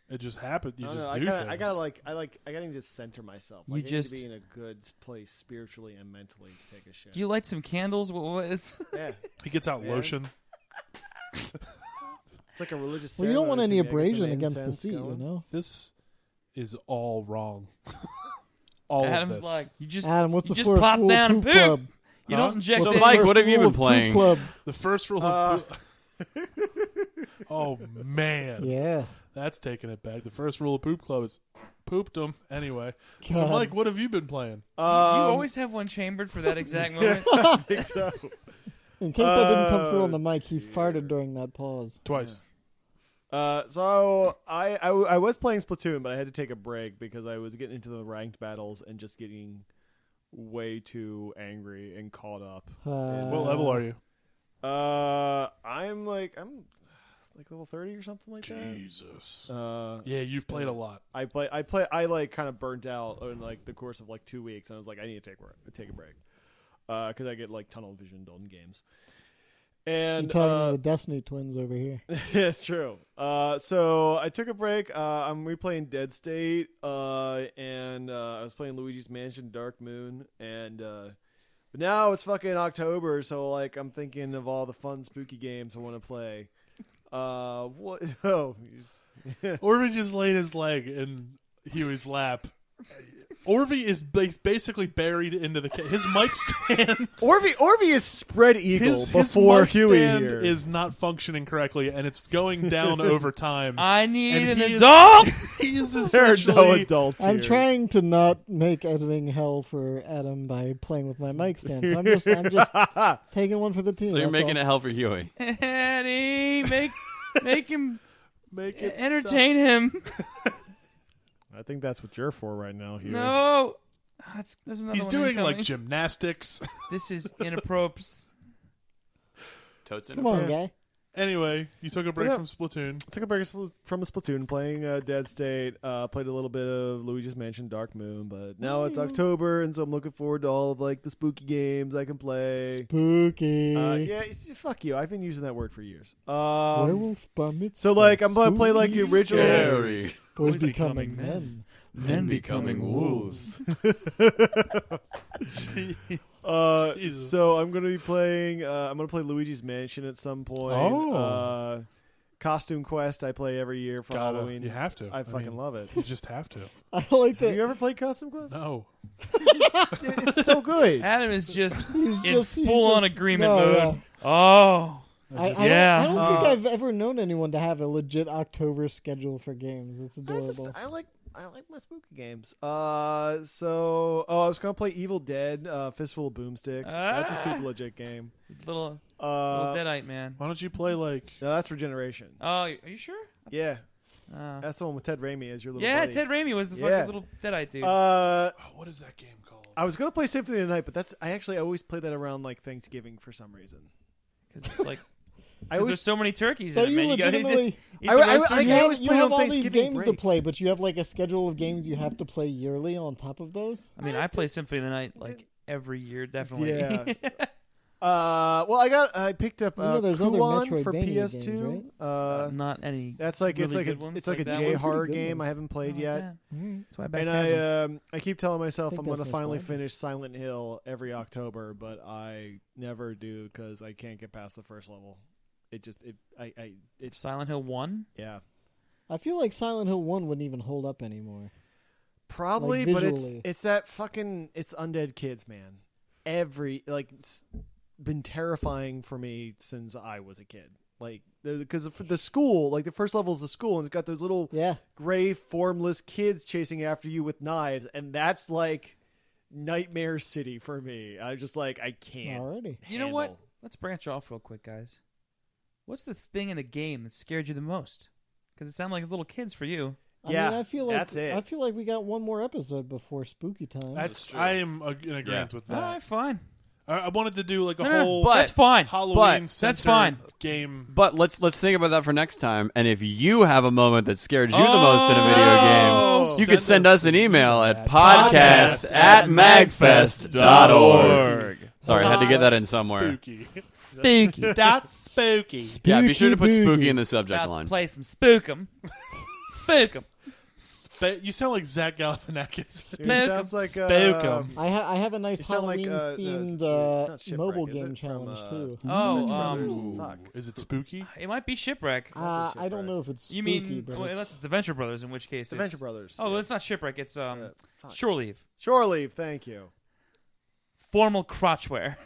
it just happens. You just do things. I gotta need to center myself. Like, I need to be in a good place spiritually and mentally to take a shit. Do you light some candles? What is? Yeah, He gets out lotion. it's like a religious. Well, you don't want any ceremony to me. I abrasion get some against the incense seat, you going. know. This is all wrong. All Adam's of this. like, you just Adam, what's you the just first pop rule down of and Poop poop. Club? You Huh? don't inject So, it. Mike, First what have you rule been of Poop playing? Club. The first rule of oh man, Yeah. that's taking it back. The first rule of Poop Club is pooped them anyway. So, God. Mike, what have you been playing? Do you always have one chambered for that exact moment? I think so. In case that didn't come through on the mic, he farted during that pause. Twice. So I was playing Splatoon, but I had to take a break because I was getting into the ranked battles and just getting way too angry and caught up. What level are you? I'm like level 30 or something like that. Jesus. Yeah, you've played a lot. I like kind of burnt out in like the course of like 2 weeks, and I was like, I need to take a break because I get like tunnel visioned on games. And You're talking to the Destiny twins over here. it's true. So I took a break. I'm replaying Dead State, and I was playing Luigi's Mansion Dark Moon, and but now it's fucking October, so like I'm thinking of all the fun spooky games I want to play. What? Oh, Orby just laid his leg in Huey's lap. Orby is basically buried into the his mic stand. Orby is spread eagle His before mic Huey stand here. is not functioning correctly, and it's going down over time. I need And an he is- adult. He is There are essentially no adults I'm here. trying to not make editing hell for Adam by playing with my mic stand. So I'm just taking one for the team. So you're that's making all. it hell for Huey. Eddie, make him make it entertain him. I think that's what you're for right now, Huey. No, there's another He's one doing incoming. like gymnastics. This is inappropriate. Totes in Come on, guy. Anyway, you took a break Yeah. from Splatoon. Took a break from a Splatoon, playing Dead State. Played a little bit of Luigi's Mansion Dark Moon, but now it's October, and so I'm looking forward to all of like the spooky games I can play. Spooky. Fuck you. I've been using that word for years. Werewolf bar mitzvah. So like I'm gonna play like the original. Scary. Boys becoming men. Men becoming wolves. Jesus. So I'm gonna be playing. I'm gonna play Luigi's Mansion at some point. Oh. Costume Quest I play every year for Halloween. You have to. I fucking love it. You just have to. I like Have that. you ever played Costume Quest? No. It's so good. Adam is just in he's full on just- agreement no, mode. yeah. Oh, I Yeah. don't think I've ever known anyone to have a legit October schedule for games. It's adorable. I like my spooky games. I was gonna play Evil Dead, Fistful of Boomstick. That's a super legit game. little Uh, deadite man. Why don't you play like? no, that's for Generation. Oh, are you sure? Yeah, Uh, that's the one with Ted Raimi as your little yeah, buddy. Ted Raimi was the Yeah. fucking little deadite dude. What is that game called? I was gonna play Symphony of the Night, but I always play that around like Thanksgiving for some reason. Because it's like I there's always so many turkeys So in it, you man. You gotta legitimately eat I- the I- roast I- turkey. you always have, you play have on all these Thanksgiving games to break. play, but you have like a schedule of games you have to play yearly on top of those. I mean, I play Symphony of the Night like every year, definitely. Yeah. Well, I picked up there's other Kuon for Metroidvania PS2. games, Not any. That's like really it's like good ones it's like like a that J one? horror Pretty good game ones. I haven't played yet. That's why I back And Chasm. I keep telling myself I I'm think going to that's finally nice one. finish Silent Hill every October, but I never do because I can't get past the first level. It's Silent Hill 1? yeah, I feel like Silent Hill 1 wouldn't even hold up anymore. probably, Like, but visually. it's that fucking undead kids, man. It's been terrifying for me since I was a kid. Like because the school, like the first level is the school, and it's got those little Yeah. gray, formless kids chasing after you with knives, and that's like Nightmare City for me. I'm just like, I can't. Already. You know what? handle. Let's branch off real quick, guys. What's the thing in a game that scared you the most? Because it sounded like little kids for you. Yeah, I mean, I feel like that's it. I feel like we got one more episode before spooky time. I am in agreement with All that. right, fine. I wanted to do like a No, whole but- that's fine. Halloween but- centered that's fine. game. But let's think about that for next time. And if you have a moment that scared you the most in a video game, you could send us an email at podcast@magfest.org. Sorry, I had to get that in somewhere. Spooky. Spooky. Dot spooky. Yeah, be sure to put Spooky spooky in the subject About to line. play some Spookum. Spookum. But you sound like Zach Galifianakis. It sounds like Spookum. I have a nice You sound like, Halloween it's themed not Shipwreck, mobile is game it? From, challenge too. Oh, Brothers. Ooh. Fuck. Is it spooky? It might be Shipwreck. I don't know if it's spooky, You mean, but well, unless it's the Venture Brothers, in which case Adventure it's... Brothers. Oh, yeah. it's not Shipwreck. It's fuck. Shore Leave. Shore Leave. Thank you. Formal crotchwear.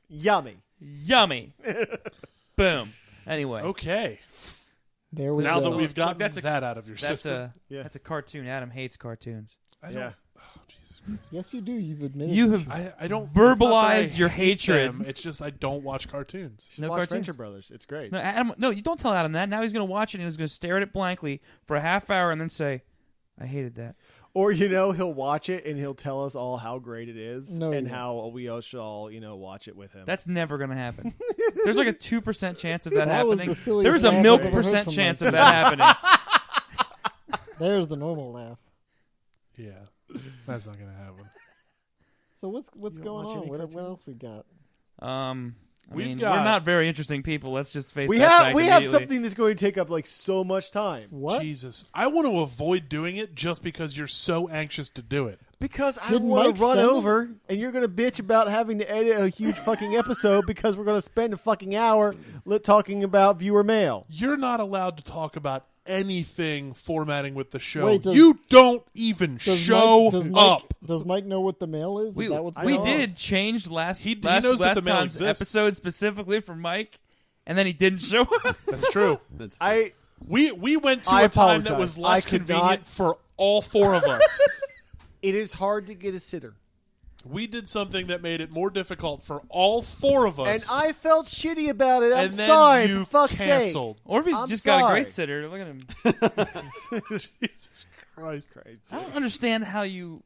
Yummy. Yummy. Boom. Anyway, Okay. there we Now go. that we've gotten that's a- that out of your that's system. Yeah. a cartoon. Adam hates cartoons. I don't, Yeah. Oh, Jesus Christ. Yes, you do. You've admitted. You have I don't verbalized it's not that I your hate hatred. them, It's just I don't watch cartoons. You should No watch cartoons? Venture Brothers. It's great. No, Adam. No, you don't tell Adam that. Now he's going to watch it and he's going to stare at it blankly for a half hour and then say, "I hated that." Or, he'll watch it and he'll tell us all how great it is and he how we all should all, watch it with him. That's never going to happen. There's like a 2% chance of that That was happening. the silliest There's a laugh milk I've ever heard percent from chance Mike. of that happening. There's the normal laugh. Yeah, that's not gonna happen. So what's going watch on? any What cartoons? else we got? We've We're got- not very interesting people. Let's just face We that have fact we have immediately. something that's going to take up like so much time. What? Jesus, I want to avoid doing it just because you're so anxious to do it. Because I Didn't want Mike to run send it? over, and you're going to bitch about having to edit a huge fucking episode because we're going to spend a fucking hour talking about viewer mail. You're not allowed to talk about anything formatting with the show. Wait, does- you don't even show up. Does Mike know what the mail is? We, Is that what's we going on? did change last He knows that last the mail time's exists. episode specifically for Mike, and then he didn't show up. That's true. We went to I a time that apologize. was I less could convenient not- for all four of us. It is hard to get a sitter. We did something that made it more difficult for all four of And us. I felt shitty about it. I'm and then sorry, you for fuck's canceled. Or if he's I'm just got a sorry. great sitter. Look at him. Jesus Christ. I don't understand how you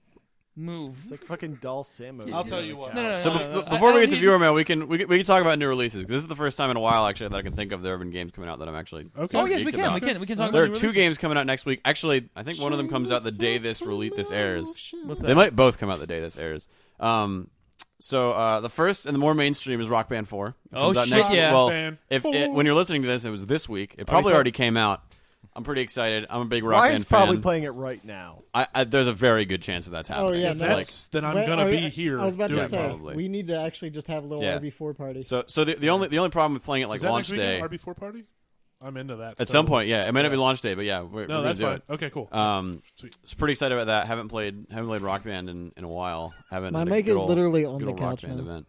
move. sake. It's like fucking Dulcim over I'll here tell on you the what. couch. So before we get to viewer mail, we can talk about new releases. 'Cause this is the first time in a while actually that I can think of there have been games coming out that I'm actually Okay. Oh yes, geeked we can. about. We can talk There are about new two releases. games coming out next week. Actually, I think one of them comes out the day this airs. What's They that? might both come out the day this airs. So the first and the more mainstream is Rock Band 4. It Oh, comes out shit, next week. yeah. Well, Band when you're listening to this, it was this week. It probably already came out. I'm pretty excited. I'm a big Rock Ryan's Band fan. probably playing it right now. There's a very good chance that that's happening. Oh, yeah, If no. that's, then I'm Wait, going to oh, be yeah, here I was about doing to say, probably. we need to actually just have a little Yeah. RB4 party. So the only problem with playing it like Is that launch next day weekend, RB4 party? I'm into that. at so- some point, yeah, it might not be launch day, but yeah, we're No, gonna that's do fine. it. Okay, cool. Sweet. So pretty excited about that. Haven't played Rock Band in a while. Haven't. My had a Mike good is old- literally on good the old Rock couch Band now. event.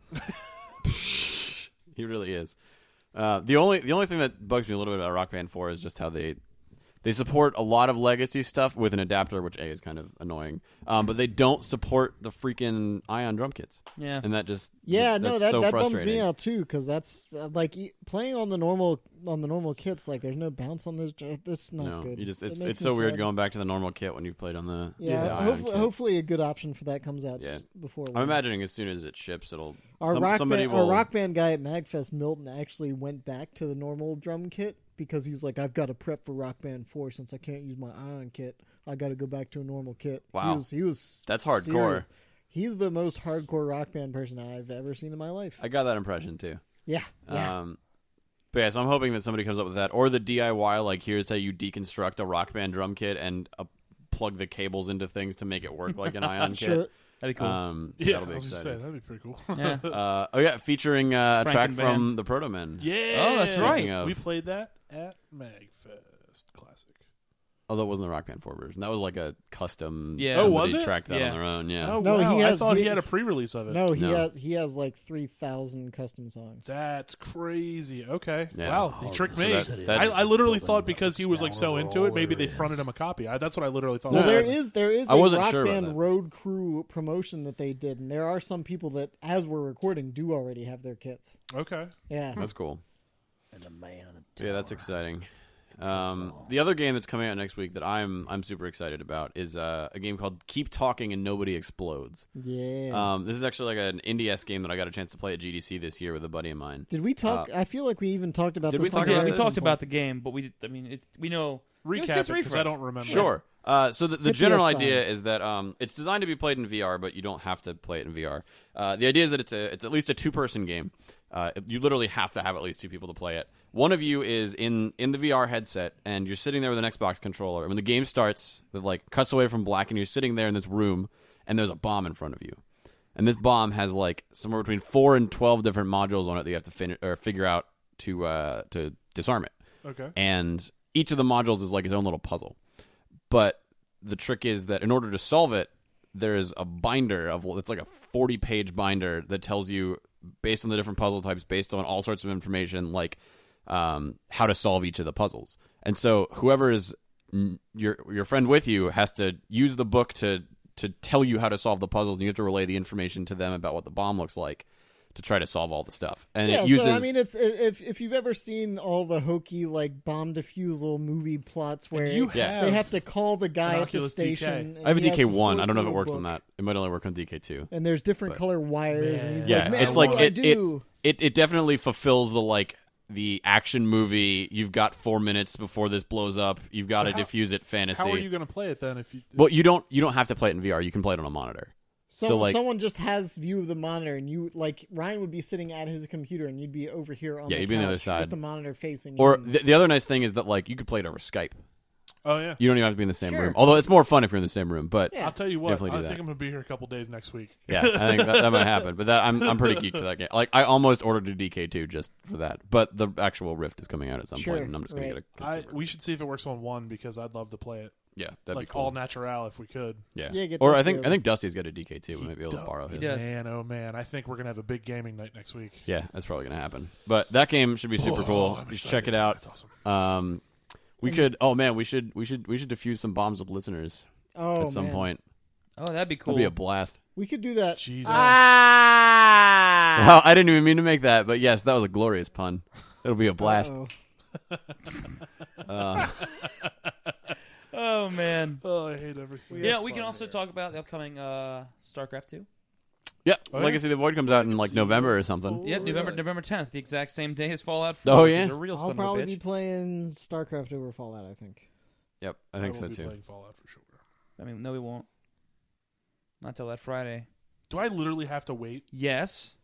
He really is. The only thing that bugs me a little bit about Rock Band 4 is just how they support a lot of legacy stuff with an adapter, which is kind of annoying. But they don't support the freaking Ion drum kits. Yeah. And that just Yeah, that's no, that so bums frustrating. me out too because that's playing on the normal kits. Like, there's no bounce on those. That's not No, good. you just It it's makes me so weird sad. going back to the normal kit when you've played on the Yeah, the Ion hopefully, kit. hopefully a good option for that comes out Yeah. before. I'm long. imagining as soon as it ships, it'll Our somebody will. our rock band guy at MAGFest, Milton, actually went back to the normal drum kit because he's like, I've got to prep for Rock Band 4 since I can't use my Ion kit. I got to go back to a normal kit. Wow. He was That's hardcore. serious. He's the most hardcore Rock Band person I've ever seen in my life. I got that impression too. Yeah. But yeah, so I'm hoping that somebody comes up with that, or the DIY, like here's how you deconstruct a Rock Band drum kit and plug the cables into things to make it work like an Ion Sure. kit. That'd be cool. Yeah, that'll be I was just saying, exciting. that'd be pretty cool. Yeah. Featuring a track Frankenband. from the Proto Men. Yeah. Oh, that's right. Speaking of- We played that at MAGFest Classic. Although it wasn't the Rock Band 4 version. That was like a custom. Yeah. Somebody Oh, was it? tracked that Yeah. on their own. Yeah. Oh, No, wow. he I has- thought he he- had a pre-release of it. No, No. he has like 3,000 custom songs. That's crazy. Okay. Yeah. Wow. He tricked me. So that- I literally thought because he was like so into it, maybe they fronted him a copy. That's what I literally thought. Well, No. there is I a wasn't Rock sure about Band that. Road Crew promotion that they did, and there are some people that, as we're recording, do already have their kits. Okay. Yeah. That's cool. And the man on the Yeah, that's exciting. The other game that's coming out next week that I'm super excited about is a game called Keep Talking and Nobody Explodes. Yeah. This is actually like an indie game that I got a chance to play at GDC this year with a buddy of mine. Did we talk? I feel like we even talked about did this. we talk on about the we this? talked Point. about the game, but we know. Recap just it because I don't remember. Sure. So the Hit general the idea is that it's designed to be played in VR, but you don't have to play it in VR. The idea is that it's at least a 2-person game. You literally have to have at least 2 people to play it. One of you is in the VR headset, and you're sitting there with an Xbox controller. And when the game starts, it like cuts away from black, and you're sitting there in this room, and there's a bomb in front of you. And this bomb has like somewhere between 4 and 12 different modules on it that you have to figure out to disarm it. Okay. And each of the modules is like its own little puzzle. But the trick is that in order to solve it, there's a binder it's like a 40-page binder that tells you, based on the different puzzle types, based on all sorts of information, like how to solve each of the puzzles. And so whoever is your friend with you has to use the book to tell you how to solve the puzzles, and you have to relay the information to them about what the bomb looks like. to try to solve all the stuff. And Yeah, it uses. so I mean, it's if you've ever seen all the hokey like bomb defusal movie plots where you Yeah. they have to call the guy an at the Oculus station. DK. and I have a he has to DK1. sort I don't know if it through a works on book, that. It might only work on DK2. And there's different But- color wires, and he's Yeah, like, "Man, it's what like do I it do?" it definitely fulfills the action movie. You've got 4 minutes before this blows up. You've got So to how- defuse it fantasy. How are you going to play it then? If you Well, you don't have to play it in VR. You can play it on a monitor. So, like- someone just has view of the monitor, and you like Ryan would be sitting at his computer, and you'd be over here on Yeah, the you'd be on the other couch side. with the monitor facing Or him. the other nice thing is that like you could play it over Skype. oh yeah, You don't even have to be in the same Sure. room. Although it's more fun if you're in the same room. But Yeah. I'll tell you what. Definitely do I that. think I'm going to be here a couple days next week. yeah, I think that might happen. But I'm pretty geeked for that game. Like I almost ordered a DK2 just for that. But the actual Rift is coming out at some Sure, point, and I'm just going to right. get a consumer. We should see if it works on one because I'd love to play it Yeah, that'd like be cool. all natural if we could. Yeah, Yeah, get or I Dusty think over. Dusty's got a DK2. We might be able to borrow his. does. Man, oh man, I think we're going to have a big gaming night next week. Yeah, that's probably going to happen. But that game should be super cool. I'm You should excited. check it out. That's awesome. We could. Oh man, we should defuse some bombs with listeners Oh, at some man. point. Oh, that'd be cool. That'd be a blast. We could do that. Jesus. Well, I didn't even mean to make that, but yes, that was a glorious pun. It'll be a blast. Uh-oh. Oh man. Oh, I hate everything. Yeah, we can also talk about the upcoming StarCraft 2. Yeah, Oh, yeah? Legacy of the Void comes out in like November or something. Yep, Ooh, November 10th, the exact same day as Fallout 4. Oh, which yeah? is a real I'll son of a probably bitch. be playing StarCraft over Fallout, I think. Yep, I think will so be too. playing Fallout for sure. I mean, no, we won't. Not till that Friday. Do I literally have to wait? Yes.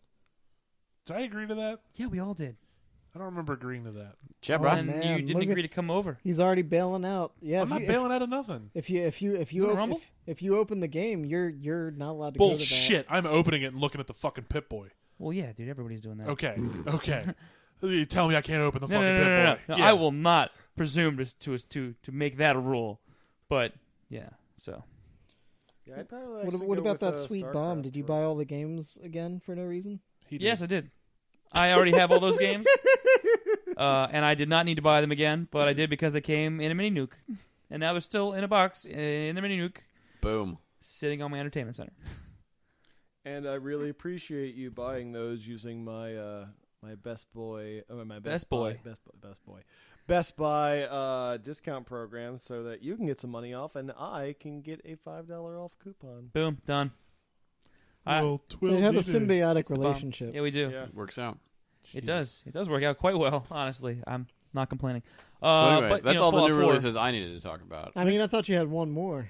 Did I agree to that? Yeah, we all did. I don't remember agreeing to that. Yeah, Oh, bro. And man, you didn't look agree at- to come over. He's already bailing out. Yeah, I'm not bailing out of nothing. If you wanna rumble? if you open the game, you're not allowed to go to that. Bullshit. I'm opening it and looking at the fucking Pip-Boy. Well, yeah, dude, everybody's doing that. Okay. Okay. You tell me I can't open the No, fucking no, no, no, no. Pip-Boy. No, Yeah. I will not presume to make that a rule. But yeah, so Yeah, I'd probably What, actually what go about with, that sweet StarCraft bomb? Did you buy first. all the games again for no reason? He did. yes, I did. I already have all those games, and I did not need to buy them again, but I did because they came in a mini nuke, and now they're still in a box in the mini nuke, Boom. sitting on my entertainment center. And I really appreciate you buying those using my my Best Boy, my Best Buy- Boy. Best Buy discount program, so that you can get some money off, and I can get a $5 off coupon. Boom, done. Well, They have a twiddle-dee-doo. symbiotic It's the bomb. relationship. Yeah, we do. Yeah. Works out. It does. It does work out quite well, honestly. I'm not complaining. So anyway, but, that's you know, all the Fallout new 4 releases I needed to talk about. I mean, I thought you had one more.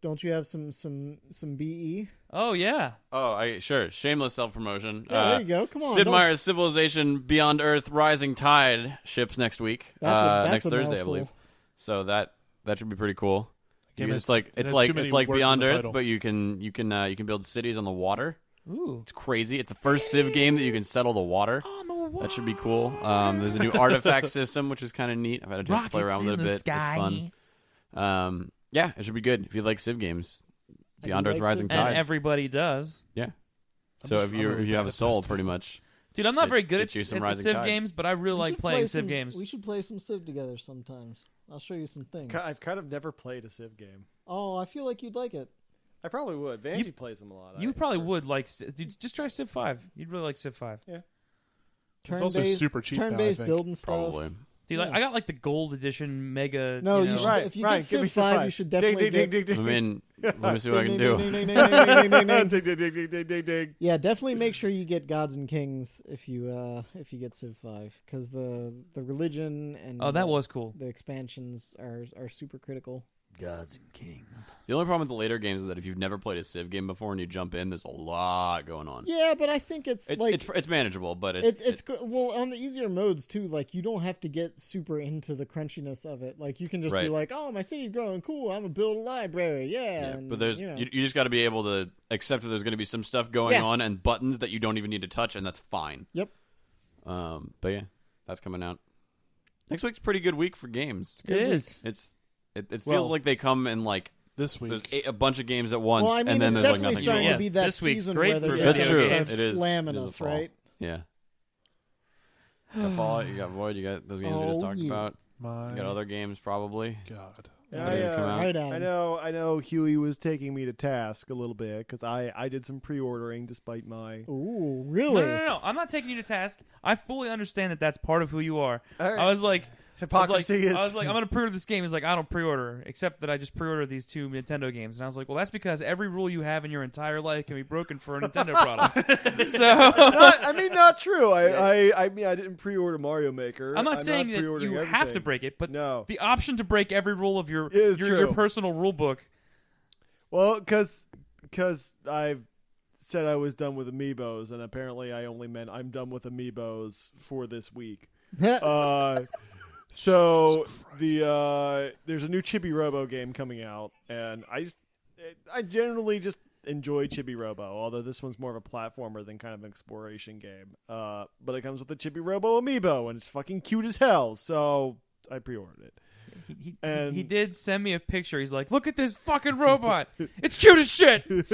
Don't you have some BE? Oh yeah. Oh, sure. Shameless self-promotion. Yeah, there you go. Come on. Sid don't- Meier's Civilization Beyond Earth Rising Tide ships next week. That's next a Thursday, mouthful. I believe. So that should be pretty cool. Game You- has- it's like it it's has like too many it's like words in Beyond the Earth, title. but you can build cities on the water. Ooh. It's crazy. It's the first Civ game that you can settle the water. On the wall. That should be cool. There's a new artifact system, which is kind of neat. I've had a chance to play around with it a bit. It's fun. Yeah, it should be good if you like Civ games. Beyond do Earth like Rising Civ And Tides. everybody does. Yeah. So if you have a soul, pretty much. Dude, I'm not very good Get you some at Rising Civ Tide. games, but I really We like should playing play Civ some- games. We should play some Civ together sometimes. I'll show you some things. I've kind of never played a Civ game. Oh, I feel like you'd like it. I probably would. Vanjie plays them a lot. You probably would like. Dude, just try Civ 5. You'd really like Civ 5. It's also Turn-based- super cheap now, I Turn-based think. building stuff. Probably. Dude, like, I got like the gold edition mega. No, you you know, should, Right, if you right. get Give me Civ 5, you should definitely ding, get... ding, I ding, mean, let me see what I can do. ding, ding, ding, ding, ding, ding. Yeah, definitely make sure you get Gods and Kings if you get Civ 5, because the religion and Oh, that was cool. the expansions are super critical. Gods and kings. The only problem with the later games is that if you've never played a Civ game before and you jump in, there's a lot going on. Yeah, but I think it's like It's manageable, but it's good. Well, on the easier modes too, like you don't have to get super into the crunchiness of it. Like you can just be Right. like, "Oh, my city's growing, cool. I'm gonna build a library, yeah." Yeah, and, but there's you know. you just got to be able to accept that there's going to be some stuff going Yeah. on and buttons that you don't even need to touch, and that's fine. Yep. But yeah, that's coming out. Next week's a pretty good week for games. It is. It feels Well, like they come in like This there's week. a bunch of games at once, Well, I mean, and then it's there's like definitely nothing starting going to on. be that This week's season great where for they That's just true. start It is. slamming It is us, the fall. right? Yeah. You got Fallout, you got Void, you got those games we just Oh, talked yeah. about. My You got other games probably. God. Right on. I know. Huey was taking me to task a little bit because I did some pre-ordering despite my. Ooh, really? No. I'm not taking you to task. I fully understand that that's part of who you are. All right. I was like, Hypocrisy is. I was like, I'm going to pre-order this game. He's like, I don't pre-order, except that I just pre-ordered these 2 Nintendo games. And I was like, well, that's because every rule you have in your entire life can be broken for a Nintendo product. So not true. I mean, I didn't pre-order Mario Maker. I'm not saying that pre-ordering you have everything. to break it, but No. the option to break every rule of your true. personal rule book. Well, because I've said I was done with Amiibos, and apparently I only meant I'm done with Amiibos for this week. So there's a new Chibi Robo game coming out, and I generally just enjoy Chibi Robo, although this one's more of a platformer than kind of an exploration game. But it comes with the Chibi Robo amiibo, and it's fucking cute as hell. So I pre-ordered it. He did send me a picture. He's like, look at this fucking robot. It's cute as shit. And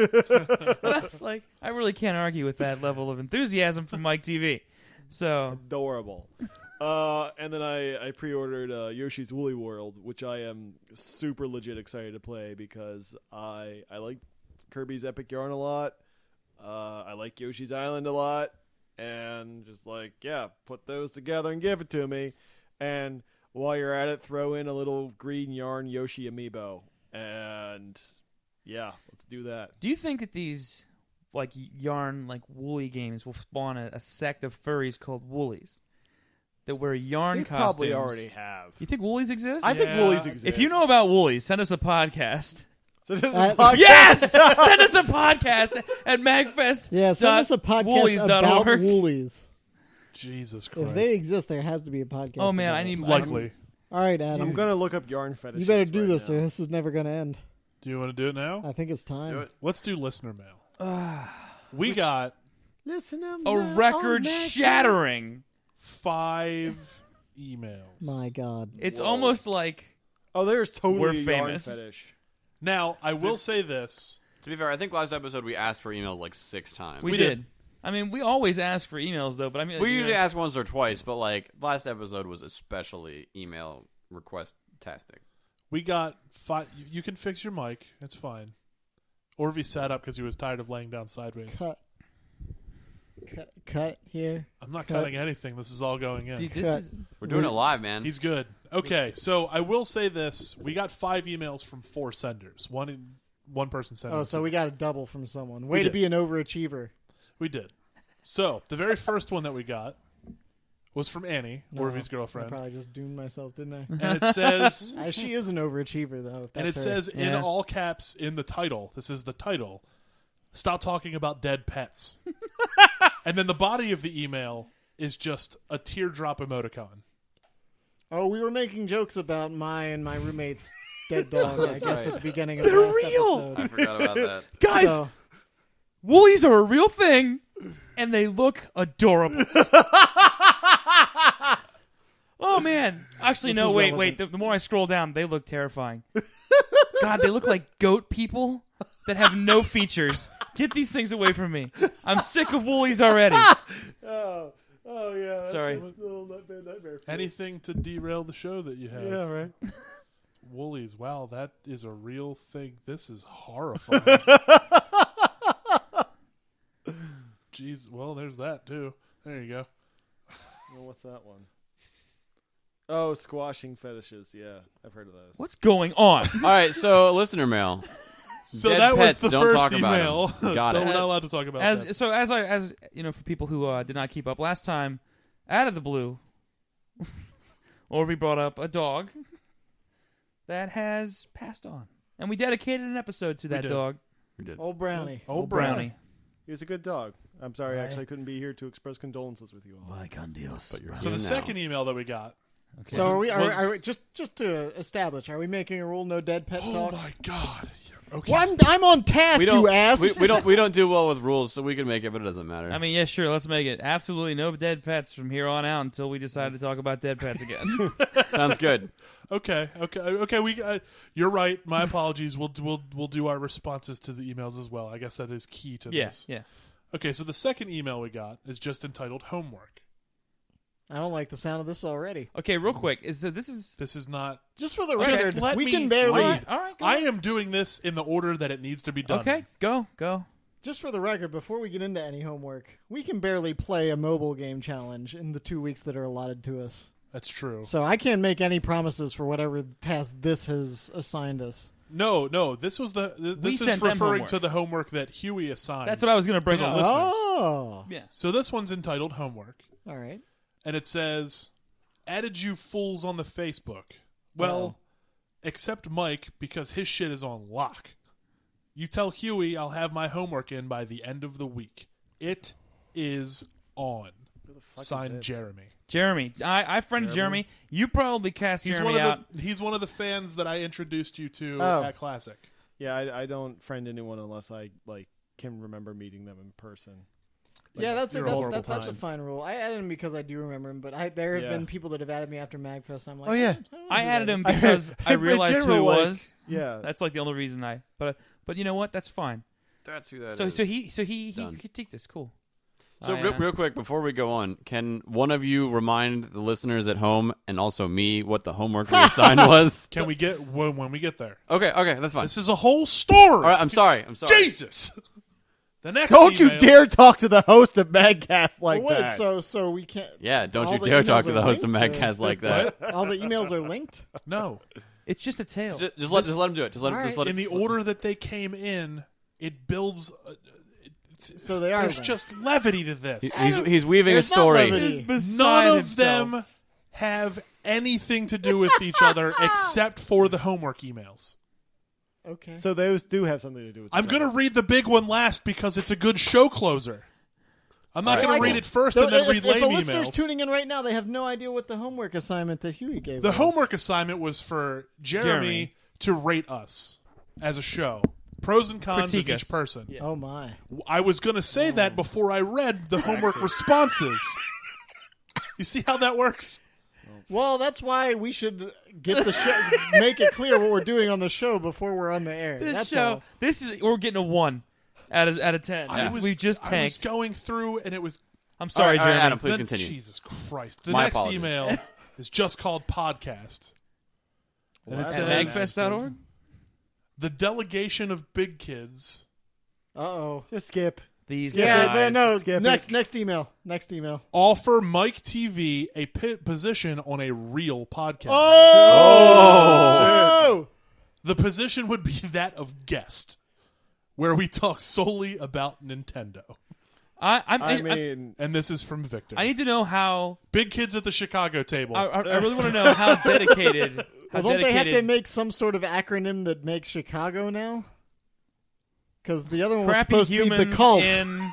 I was like, I really can't argue with that level of enthusiasm from Mike TV. So Adorable. And then I pre-ordered Yoshi's Woolly World, which I am super legit excited to play because I like Kirby's Epic Yarn a lot. I like Yoshi's Island a lot. And just like, yeah, put those together and give it to me. And while you're at it, throw in a little green yarn Yoshi amiibo. And yeah, let's do that. do you think that these like yarn, like woolly games will spawn a sect of furries called woolies that wear yarn They costumes? probably already have. You think woolies exist? I think Woolies exist. If you know about woolies, send us a podcast. So this is a podcast. Yes! Send us a podcast at MAGFest. Yeah, send us a podcast about woolies. Jesus Christ. If they exist, there has to be a podcast. Oh man, about I it. need Likely. All right, Adam. I'm going to look up yarn fetishes. You better do right this, now. or this is never going to end. Do you want to do it now? I think it's time. Do it. Let's do listener mail. We got Listen up, a record-shattering. 5 emails. My God. It's almost like Oh, there's totally We're a yarn famous. fetish. Now, I will say this. To be fair, I think last episode we asked for emails like 6 times. we did. I mean, we always ask for emails, though. But I mean, We you usually know, ask once or twice, but like last episode was especially email request-tastic. We got 5. You can fix your mic. It's fine. Or if he sat up because he was tired of laying down sideways. Cut here. I'm not cutting anything. This is all going in. Dude, this Cut. is We're doing it live, man. He's good. Okay, so I will say this. We got 5 emails from 4 senders. One person sent Oh, it. so we got a double from someone. Way to did. be an overachiever. We did. So the very first one that we got was from Annie, Orvy's I girlfriend. probably just doomed myself, didn't I? And it says... She is an overachiever, though. if And it that's her. says in all caps in the title, this is the title, stop talking about dead pets. And then the body of the email is just a teardrop emoticon. Oh, we were making jokes about my and my roommate's dead dog, I guess, at the beginning of They're the last real! episode. I forgot about that. guys. So, Woolies are a real thing, and they look adorable. Oh man! Actually, This no. is Wait. relevant. The more I scroll down, they look terrifying. God, they look like goat people that have no features. Get these things away from me. I'm sick of woolies already. Oh yeah. Sorry. Nightmare. Anything to derail the show that you have. Yeah, right. Woolies, wow, that is a real thing. This is horrifying. Jeez, well, there's that too. There you go. Well, what's that one? Oh, squashing fetishes. Yeah, I've heard of those. What's going on? All right, so listener mail. So Dead that was pets, the don't first talk about email. them. Got No, it. we're not allowed to talk about that. As you know, for people who did not keep up last time, out of the blue, Orvy brought up a dog that has passed on, and we dedicated an episode to that did. dog. We did. old Brownie. Old Brownie. He was a good dog. I'm sorry, actually, I couldn't be here to express condolences with you all. Vaya con Dios. But you're So here the now. second email that we got. Okay. So Was- are we just to establish? Are we making a rule? No dead pet Oh talk. my god. Okay. Well, I'm on task, We don't, you ass. we don't do well with rules, so we can make it, but it doesn't matter. I mean, yeah, sure. Let's make it absolutely no dead pets from here on out until we decide to talk about dead pets again. sounds good. Okay. We you're right. My apologies. We'll do our responses to the emails as well. I guess that is key to yeah, this. yeah. Okay, so the second email we got is just entitled Homework. I don't like the sound of this already. Okay, real quick. This is not. Just for the Just record, let we me can barely. read. all right. Go I ahead. am doing this in the order that it needs to be done. Okay, go. Just for the record, before we get into any homework, we can barely play a mobile game challenge in the 2 weeks that are allotted to us. That's true. So I can't make any promises for whatever task this has assigned us. No. This was this is sent them referring homework. to the homework that Huey assigned. That's what I was going to bring To the up. listeners. Oh, Yeah. So this one's entitled Homework, all right. and it says, "Added you fools on the Facebook." Well, except Mike, because his shit is on lock. You tell Huey I'll have my homework in by the end of the week. It is on. Signed, Jeremy. Jeremy. I friended Jeremy. You probably cast Jeremy out. He's one of the fans that I introduced you to Oh. at Classic. Yeah, I don't friend anyone unless I can remember meeting them in person. Yeah, that's multiple a times. fine rule. I added him because I do remember him, but there have been people that have added me after MAGFest. I'm like, Oh, yeah. don't know I who added that him is. because I But realized who general, it like- was. Yeah. That's like the only reason But you know what? That's fine. That's who that So is. he Done. critiqued this. Cool. So real quick, before we go on, can one of you remind the listeners at home and also me what the homework we assigned was? Can we get when we get there? Okay, that's fine. This is a whole story. All right, I'm sorry. Jesus. The next Don't you email- dare talk to the host of MAGCast like Well, wait, that. so we can't. Yeah, don't all you the dare talk emails to the are host of linked, MAGCast like that. All the emails are linked. No. It's just a tale. Just let him do it. Just let him. All Just right. let In him. the order that they came in, it builds. So they are. There's linked. just levity to this. He's weaving a There's not story. levity. None of them have anything to do with each other except for the homework emails. Okay. So those do have something to do with I'm each going to other. read the big one last because it's a good show closer. I'm not going to read it first So and then if, read if lame a listener's emails. tuning in right now, they have no idea what the homework assignment that Huey gave The us. homework assignment was for Jeremy to rate us as a show. Pros and cons Critique of each us. person. Yeah. Oh my! I was going to say that before I read the homework responses. You see how that works? Well, that's why we should get the show, make it clear what we're doing on the show before we're on the air. This That's show. all. We're getting a 1 out of 10. We've just I was tanked. going through and it was I'm sorry, All right, Jeremy. Adam, please the- continue. Jesus Christ. The My next apologies. email is just called podcast. And it Well, says, that's Magfest.org. the delegation of big kids Uh-oh. Just skip. These Yeah, guys. no. Skip Next email. Next email. offer Mike TV a position on a real podcast. Oh! The position would be that of guest, where we talk solely about Nintendo. I mean, And this is from Victor. I need to know how. Big kids at the Chicago table. I really want to know how dedicated. How Well, don't they have to dedicated make some sort of acronym that makes Chicago now? Because the other one was crappy supposed to be humans the cult. in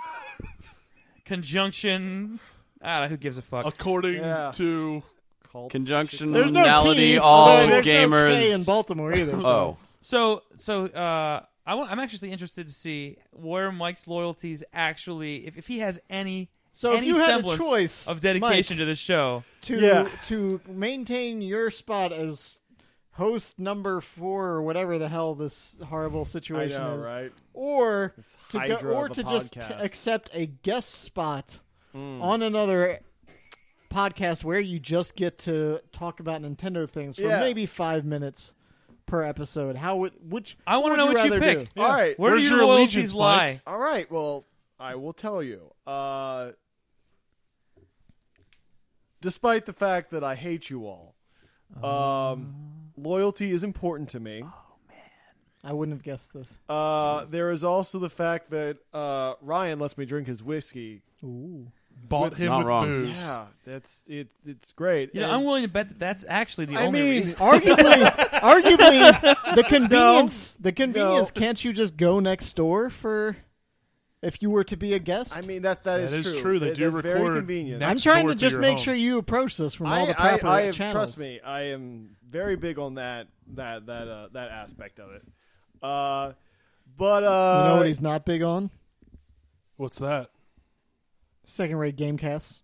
conjunction. Who gives a fuck? According Yeah. to cult. There's no Conjunctionality, T, all although there's gamers. no K in Baltimore either. Oh, I'm actually interested to see where Mike's loyalties actually, if he has any So if any you had a semblance choice, of dedication Mike, to this show. to maintain your spot as host number 4 or whatever the hell this horrible I situation know, is, right? or This to hydra go, or of a to just podcast. accept a guest spot on another podcast where you just get to talk about Nintendo things for Yeah. maybe 5 minutes per episode. Which I want to would know what you rather pick. do? All right. Where Where's do your your loyalties allegiance, lie? Mike? All right. Well, I will tell you. Despite the fact that I hate you all, loyalty is important to me. I wouldn't have guessed this. There is also the fact that Ryan lets me drink his whiskey. Ooh. bought him Not with wrong. booze. Yeah, that's it. It's great. You know, And I'm willing to bet that that's actually the I only mean, reason. Arguably, the convenience. No. The convenience. Can't you just go next door for if you were to be a guest? I mean that is true. They do that's record very convenient. next I'm trying door to to just your make home. sure you approach this from all the proper I have, channels. trust me, I am very big on that aspect of it. But You know what he's not big on? What's that? Second-rate gamecasts.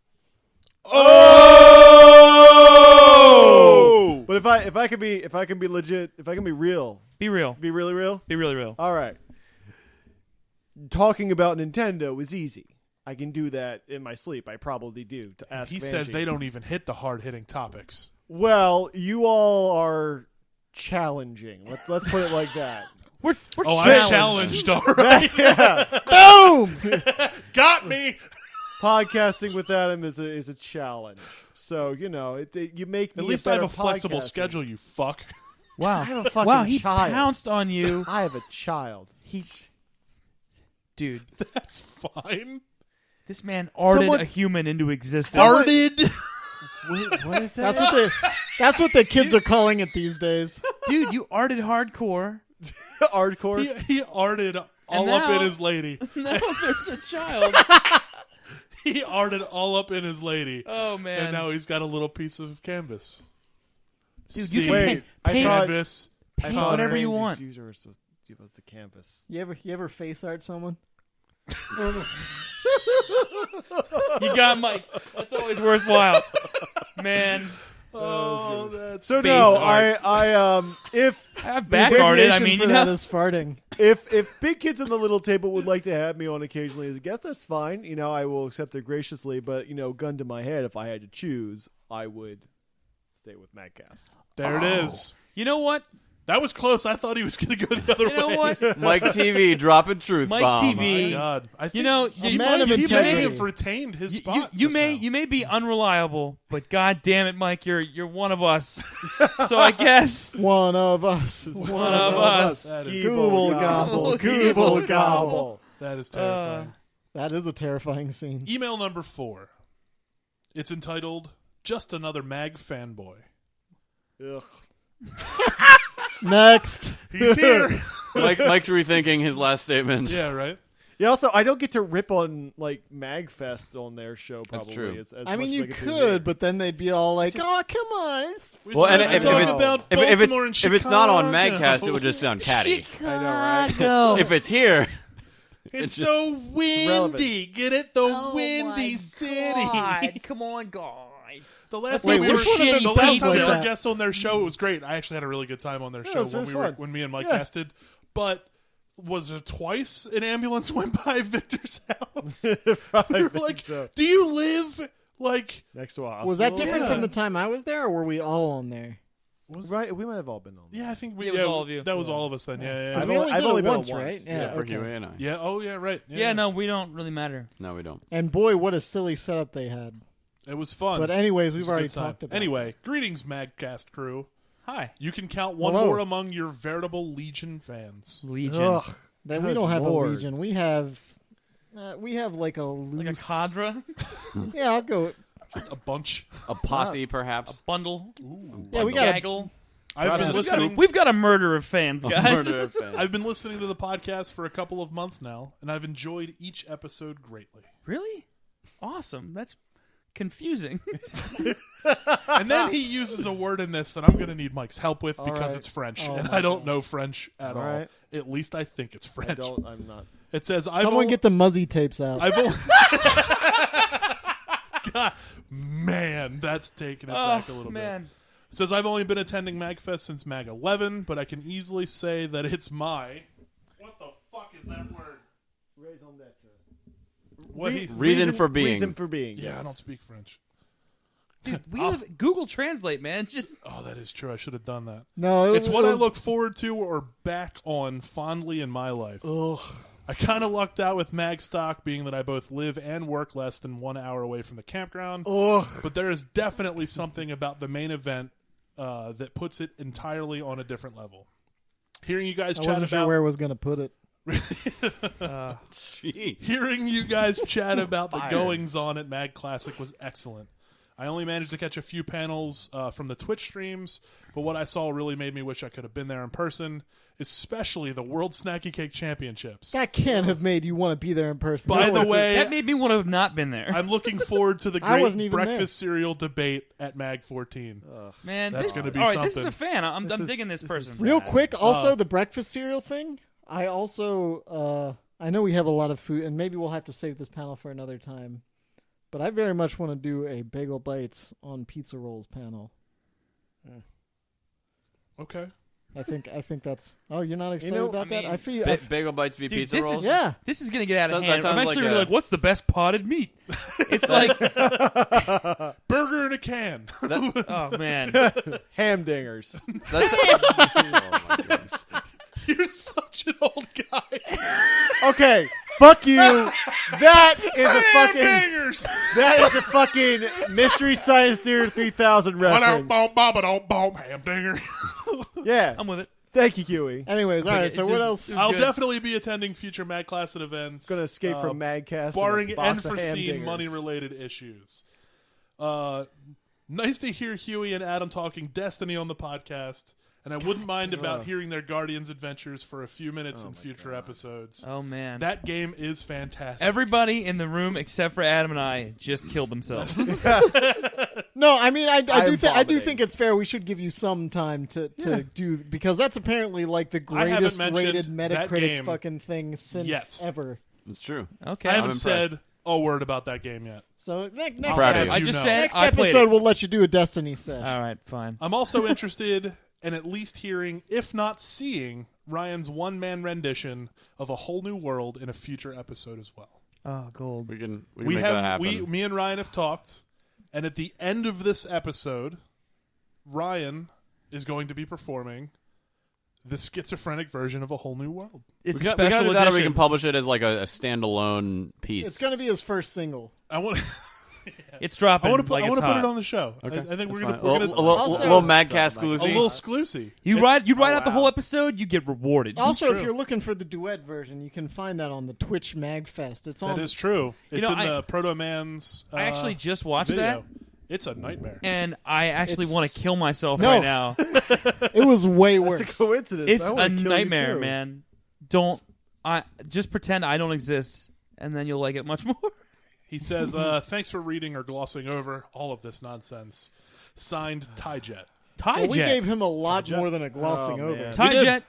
Oh! But if I can be legit, if I can be real, Be real. be really real. Be really real. All right. Talking about Nintendo is easy. I can do that in my sleep. I probably do. To ask He Vanjie. says they don't even hit the hard-hitting topics. Well, you all are challenging. Let's put it like that. We're I'm challenged. challenged, all right. Boom! Got me. Podcasting with Adam is a challenge. So you make me At least a I have better a flexible podcaster. schedule, you fuck. Wow, I have a fucking Wow, he child. pounced on you. I have a child. Dude, That's fine. this man arted Someone- a human into existence. Arted. Wait, what is that? That's what the kids are calling it these days. Dude, you arted hardcore. Hardcore. He arted all And up in now- his lady. Now there's a child. He arted all up in his lady. Oh, man. And now he's got a little piece of canvas. Dude, you can Wait, paint, I paint, thought- Canvas. paint whatever you Vanjie's want. user was supposed to give us the canvas. You ever face art someone? You got Mike. That's always worthwhile. Man, Oh, that's So Face no, art. I if I have The back arted. I abbreviation mean, for you that know. is farting. if Big Kids on the Little Table would like to have me on occasionally as a guest, that's fine. I will accept it graciously. But gun to my head, if I had to choose, I would stay with MAGCast. there it is. You know what? That was close. I thought he was going to go the other You know way. what? Mike TV dropping truth Mike bombs. TV. God, I think You know, he, you- might, man of he may integrity. have retained his spot. You just may now. you may be unreliable, but god damn it, Mike, you're one of us. So I guess One of us. one of us. That is, Google gobble. Google gobble. that is terrifying. That is a terrifying scene. Email number 4. It's entitled "Just Another Mag Fanboy." Ugh. Next. He's here. Mike's rethinking his last statement. Yeah, right. Yeah. Also, I don't get to rip on MagFest on their show. Probably. That's true. As I much mean, as you I get to could, here. but then they'd be all like, "Oh, come on!" Well, and We're if talking it's- about If Baltimore and if it's not on Chicago. MAGCast, it would just sound catty. Chicago. If it's here, It's so windy. relevant. Get it? The windy city. Come on, guys. The last Wait, time we were, which one of them the last sounds time we like were that? guests on their show, it was great. I actually had a really good time on their Yeah, show it was fun. when me and Mike Yeah. casted. But was it twice an ambulance went by Victor's house? I We were think like, so. "Do you live like?" Next to a hospital. Was that different Yeah. from the time I was there, or were we all on there? Right, we might have all been on. Yeah, I think we. It was all of you. That was all of us then. Yeah, yeah. I've We Yeah. only I've did only it been on once, once. right? Yeah, for okay. you and I. Yeah. Oh, yeah. Right. Yeah, no, we don't really matter. No, we don't. And boy, what a silly setup they had. It was fun. But anyways, It we've was a already good time. talked about Anyway, greetings, MAGCast crew. Hi, You can count one Hello. more among your veritable Legion fans. Legion. Ugh. that. We Good don't have Lord. a legion. We have like a loose... Like a cadre, Yeah, I'll go. A bunch. A posse, perhaps. bundle, Yeah, we got a gaggle. I've been Perhaps listening. We've got a murder of fans, guys. Murder of fans. I've been listening to the podcast for a couple of months now, and I've enjoyed each episode greatly. Really? Awesome. That's confusing. And then he uses a word in this that I'm going to need Mike's help with because right. it's French, Oh and my I don't know French at all. right. At least I think it's I French. don't. I'm not. It says, Someone get the Muzzy tapes out. I've only. God, man, that's taking it back a little bit. Man. It says, I've only been attending MAGFest since MAG 11, but I can easily say that it's my. What the fuck is that word? Raison d'être. What he, Reason for being. Reason for being. yeah, I yes. don't speak French. Dude, we live Google Translate, man. Just Oh, that is true. I should have done that. No, It's what I look forward to or back on fondly in my life. Ugh. I kind of lucked out with Magstock, being that I both live and work less than 1 hour away from the campground. Ugh. But there is definitely something about the main event that puts it entirely on a different level. Hearing you guys I chat wasn't sure about where I was going to put it. Jeez. hearing you guys chat about the goings on at Mag Classic was excellent. I only managed to catch a few panels from the Twitch streams, but what I saw really made me wish I could have been there in person, especially the World Snacky Cake Championships. That can't have made you want to be there in person. By That the was- way, that made me want to have not been there. I'm looking forward to the I great wasn't even breakfast cereal debate at Mag 14. Man, That's this, gonna be all right, this is something. a fan. I'm This is- digging this this is person. Real sad. quick, also the breakfast cereal thing. I also, I know we have a lot of food, and maybe we'll have to save this panel for another time. But I very much want to do a Bagel Bites on pizza rolls panel. Okay. I think that's. Oh, you're not excited know, about I that? mean, I feel. Bagel bites v Dude, pizza this rolls. is Yeah. This is gonna get out of Sounds- hand. that sounds Eventually, like we're a- like, "What's the best potted meat?" It's like, Burger in a can. oh man, Hamdingers. That's oh my goodness. You're such an old guy. Okay, fuck you. That is a fucking. Bangers. That is a fucking Mystery Science Theater 3000 reference. Hamdinger. Yeah. I'm with it. Thank you, Huey. Anyways, all But right. it So just- what else? I'll good. definitely be attending future Mad Class at events. Gonna escape from MAGCast. barring and a box of unforeseen Hamdingers. money-related issues. Nice to hear Huey and Adam talking Destiny on the podcast, and I wouldn't mind about hearing their Guardians adventures for a few minutes in future episodes. Oh man, That game is fantastic. everybody in the room except for Adam and I just killed themselves. No, I mean, I do vomiting. think it's fair. We should give you some time to do because that's apparently like the I haven't greatest mentioned rated that Metacritic game fucking thing since yet. ever. It's true. Okay, I haven't impressed. said a word about that game yet. So next proud of you. I just said next I played episode it. we'll let you do a Destiny sesh. All right, fine. I'm also interested in at least hearing, if not seeing, Ryan's one-man rendition of A Whole New World in a future episode as well. Oh, gold. We can make that happen. Me and Ryan have talked, and at the end of this episode, Ryan is going to be performing the schizophrenic version of A Whole New World. It's we a got, we gotta special do that, or we edition. can publish it as like a standalone piece. It's going to be his first single. I want. It's dropping. I want to like put it's hot. it on the show. Okay. I think we're That's gonna fine. we're a gonna little, Also- little MAGCast a exclusive. little exclusive. You write out the wow. whole episode, you get rewarded. Also, true. if you're looking for the duet version, you can find that on the Twitch MagFest. It's on. That is true. It's know, in the Proto Man's. I actually just watched video. that, It's a nightmare. and I actually It's- want to kill myself No. right now. It was way worse. That's a coincidence. It's I wanna a kill you nightmare, too. man. I just pretend I don't exist, and then you'll like it much more. He says, "Thanks for reading or glossing over all of this nonsense." Signed, Tyjet. Tyjet. Well, we gave him a lot Tyjet. more than a glossing Oh, over. man. Tyjet.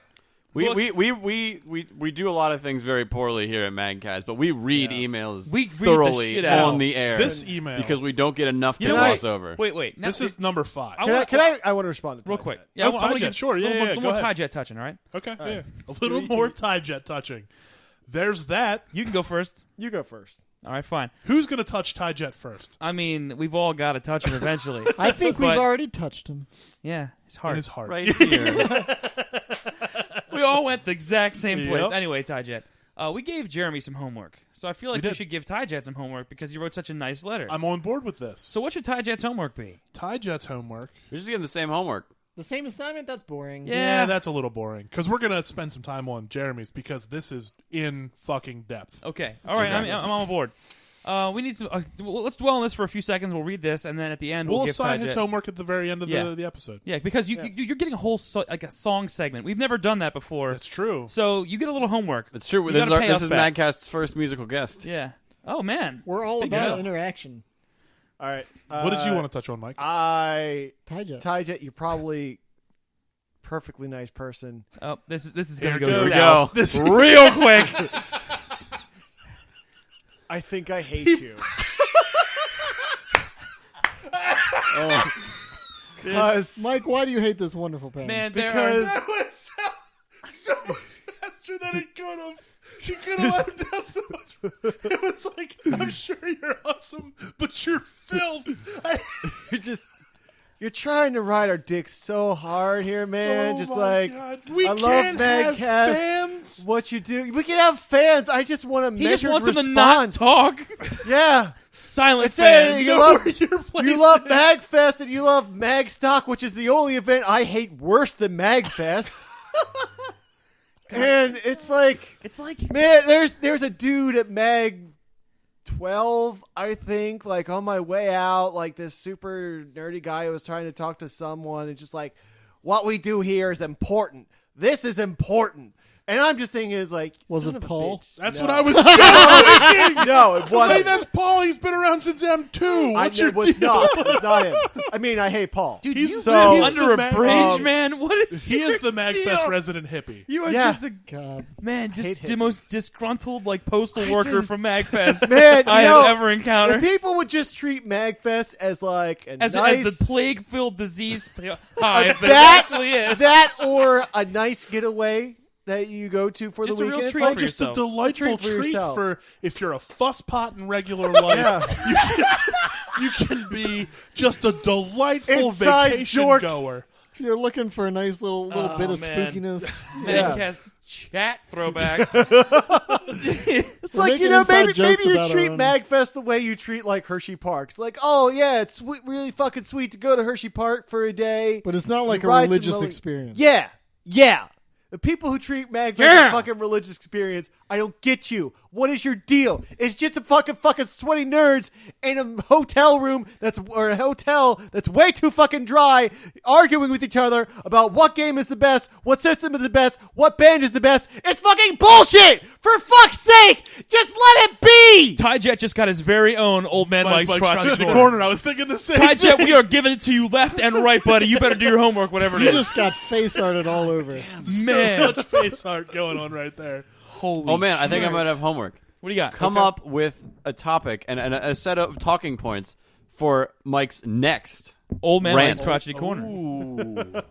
Look- We do a lot of things very poorly here at MAGCast, but we read emails We read the thoroughly shit out. on the air. This email. because we don't get enough to You know gloss what? over. Wait. Now, This is number 5. I want to respond to real Tyjet. quick. Oh, I want to Tyjet, give sure. Yeah, a little, yeah, more, go little more ahead. Tyjet touching. All right, Okay, yeah. A little more Tyjet touching. There's that. you can go first. You go first. All right, fine. Who's going to touch Tyjet first? I mean, we've all got to touch him eventually. I think we've But- already touched him. Yeah, it's In hard. his heart. Right here. We all went the exact same place. Yep. Anyway, Tyjet, we gave Jeremy some homework, so I feel like We we did. should give Tyjet some homework because he wrote such a nice letter. I'm on board with this. So what should Tyjet's homework be? Tyjet's homework. We're just getting the same homework. The same assignment? That's boring. Yeah. That's a little boring because we're going to spend some time on Jeremy's because this is in fucking depth. Okay. All right. I'm on board. We need some. Let's dwell on this for a few seconds. We'll read this, and then at the end, We'll give assign Tyjet. his homework at the very end of Yeah. the episode. Yeah, because you're getting a whole like a song segment. We've never done that before. That's true. So you get a little homework. That's true. You This gotta pay is us back. MAGCast's first musical guest. Yeah. Oh man. We're all Big about deal. interaction. All right. What did you want to touch on, Mike? Tyjet, you're probably perfectly nice person. Oh, this is Here gonna it go goes. south This- real quick. I think I hate you. Because Mike, why do you hate this wonderful pen? Man, there Because- are. That went so much faster than it could have. She could have let him down so much. It was like, I'm sure you're awesome, but you're filth. you're trying to ride our dicks so hard here, man. Oh just my like God. We I love can't have MAGCast. fans. What you do? We can have fans. I just want a He just measured wants him response. to not talk. Yeah, Silent it's fan. it. You You know love where your place you love is. MAGFest and you love MAGStock, which is the only event I hate worse than MAGFest. And it's like, It's like man, there's a dude at Mag 12, I think, like on my way out, like this super nerdy guy who was trying to talk to someone and just like, what we do here is important. This is important. And I'm just thinking, is like, Was son it of a Paul? bitch. That's No. what I was thinking. No, it Hey, wasn't. that's Paul. He's been around since M2. What's your it was deal? not. It was not him. I mean, I hate Paul. Dude, He's you so- live he's under the a bridge, man- man. What is He is the MAGFest deal? resident hippie. You are Yeah. just the God. man, hate just the hippies. most disgruntled like postal worker from MAGFest Man, I you know, have ever encountered. If people would just treat MAGFest as like a As nice, the plague-filled disease hive that, that actually is. that or a nice getaway that you go to for Just the a real weekend. It's treat like for Just a yourself. delightful treat for treat yourself. for if you're a fusspot in regular life. You can be just a delightful Inside vacation jorks. goer. If you're looking for a nice little Oh, bit of man. spookiness, MAGCast chat throwback. It's We're like, making you know, inside maybe jokes you about our treat own- MAGFest the way you treat like Hershey Park. It's like, oh yeah, it's really fucking sweet to go to Hershey Park for a day. but it's not like You a ride some religious really- experience. Yeah. The people who treat MAGFest as a fucking religious experience, I don't get you. What is your deal? It's just a fucking sweaty nerds in a hotel room or a hotel that's way too fucking dry, arguing with each other about what game is the best, what system is the best, what band is the best. It's fucking bullshit! For fuck's sake! Just let it be! Tyjet just got his very own old man Mike's crotch in the corner. I was thinking the same Tyjet, thing. we are giving it to you left and right, buddy. You better do your homework, whatever it You is. just got face arted all over. Man. So much face art going on right there. Holy Oh man, I think I shit. might have homework. What do you got? Come up with a topic and a set of talking points for Mike's next. Old man Rant. Mike's crotchety corner.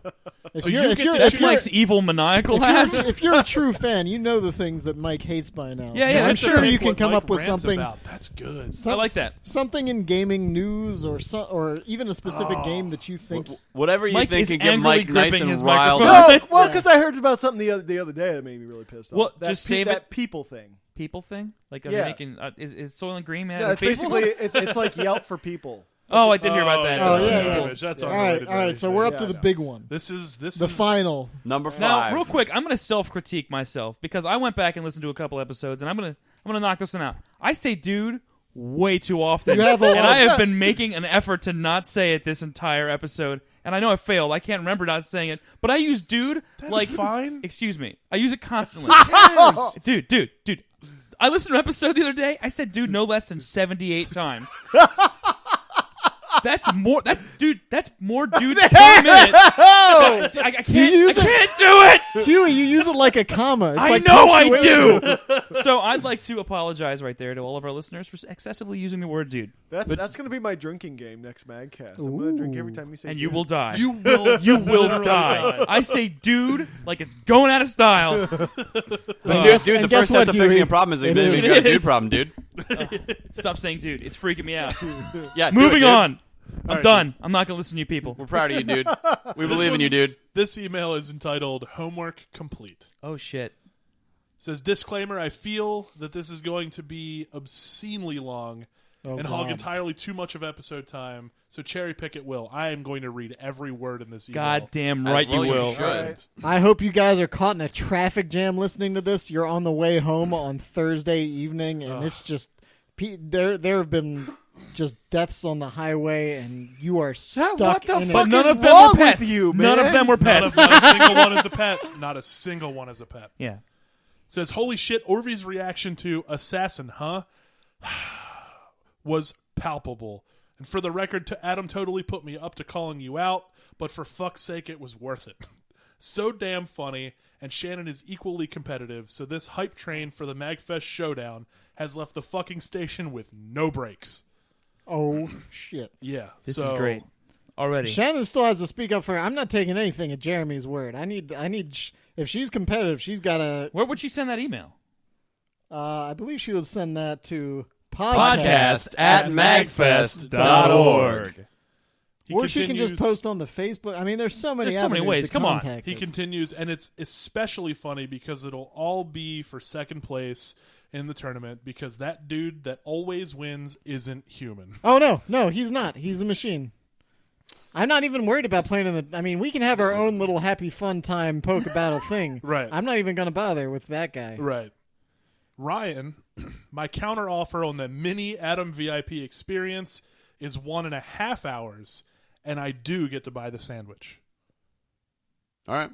If So you're, you if get you're, to That's if you're- Mike's evil maniacal if laugh. you're, if you're a true fan, you know the things that Mike hates by now. Yeah, So I'm that's sure fair. you can What come Mike up with rants something. about. That's good. I like that. Something in gaming news or even a specific game that you think. Whatever you Mike think is can get angrily Mike nice gripping and his riled microphone. up. No, well, because I heard about something the other day that made me really pissed off. Well, that just save it. that people thing. People thing? Like, Yeah. making, is Soylent Green Man? Yeah, a it's people? basically it's like Yelp for people. Oh, I did hear about that. Oh, yeah, yeah. Garbage. That's All right, unrelated all right. to So we're up anything. to the big one, This is the final. Number 5. Now, real quick, I'm going to self-critique myself because I went back and listened to a couple episodes, and I'm gonna knock this one out. I say "dude" way too often, You have a and lot- I have been making an effort to not say it this entire episode, and I know I failed. I can't remember not saying it, but I use "dude" That's like fine. Excuse me, I use it constantly. Dude. I listened to an episode the other day. I said "dude" no less than 78 times. That's more. That's more dudes per minute. I can't. use I it- can't do it. Huey, you use it like a comma. It's I like know I punctuation. do. So I'd like to apologize right there to all of our listeners for excessively using the word "dude," That's going to be my drinking game next MAGCast. I'm going to drink every time you say. and you dude. will die. You will. You will literally die. I say "dude" like it's going out of style. But guess- dude, and the guess first step what, to fixing Huey? a problem is It admitting is. you got a It dude is. problem, dude. Stop saying "dude." It's freaking me out. Yeah, do Moving it, dude. on. I'm right, done. I'm not gonna listen to you people. We're proud of you, dude. We This believe in you, one's- dude. This email is entitled "Homework Complete." Oh shit. It says, disclaimer, I feel that this is going to be obscenely long Oh, and hog God. entirely too much of episode time, so cherry pick it will. I am going to read every word in this email. Goddamn As right well you you will. should. Right. I hope you guys are caught in a traffic jam listening to this. You're on the way home on Thursday evening, and it's just there have been just deaths on the highway, and you are stuck what the in fuck it. None is of them wrong were pets. with you, None man? of them were Not a pets. single one is a pet. Not a single one is a pet. Yeah. Says, holy shit, Orvy's reaction to Assassin, huh? was palpable. And for the record, Adam totally put me up to calling you out, but for fuck's sake, it was worth it. So damn funny, and Shannon is equally competitive, so this hype train for the MAGFest showdown has left the fucking station with no brakes. Oh shit! Yeah. This so, is great. Already. Shannon still has to speak up for her. I'm not taking anything at Jeremy's word. I need. If she's competitive, she's got to. Where would she send that email? I believe she would send that to Podcast at magfest.org. He Or she can just continues- post on the Facebook. I mean, there's so many. There's so many avenues ways. to Come on. contact He us. continues, and it's especially funny because it'll all be for second place in the tournament because that dude that always wins isn't human. Oh no, he's not. He's a machine. I'm not even worried about playing in the. I mean, we can have our own little happy fun time poke battle thing. Right. I'm not even going to bother with that guy. Right. Ryan, my counter offer on the mini Adam VIP experience is 1.5 hours, and I do get to buy the sandwich. All right.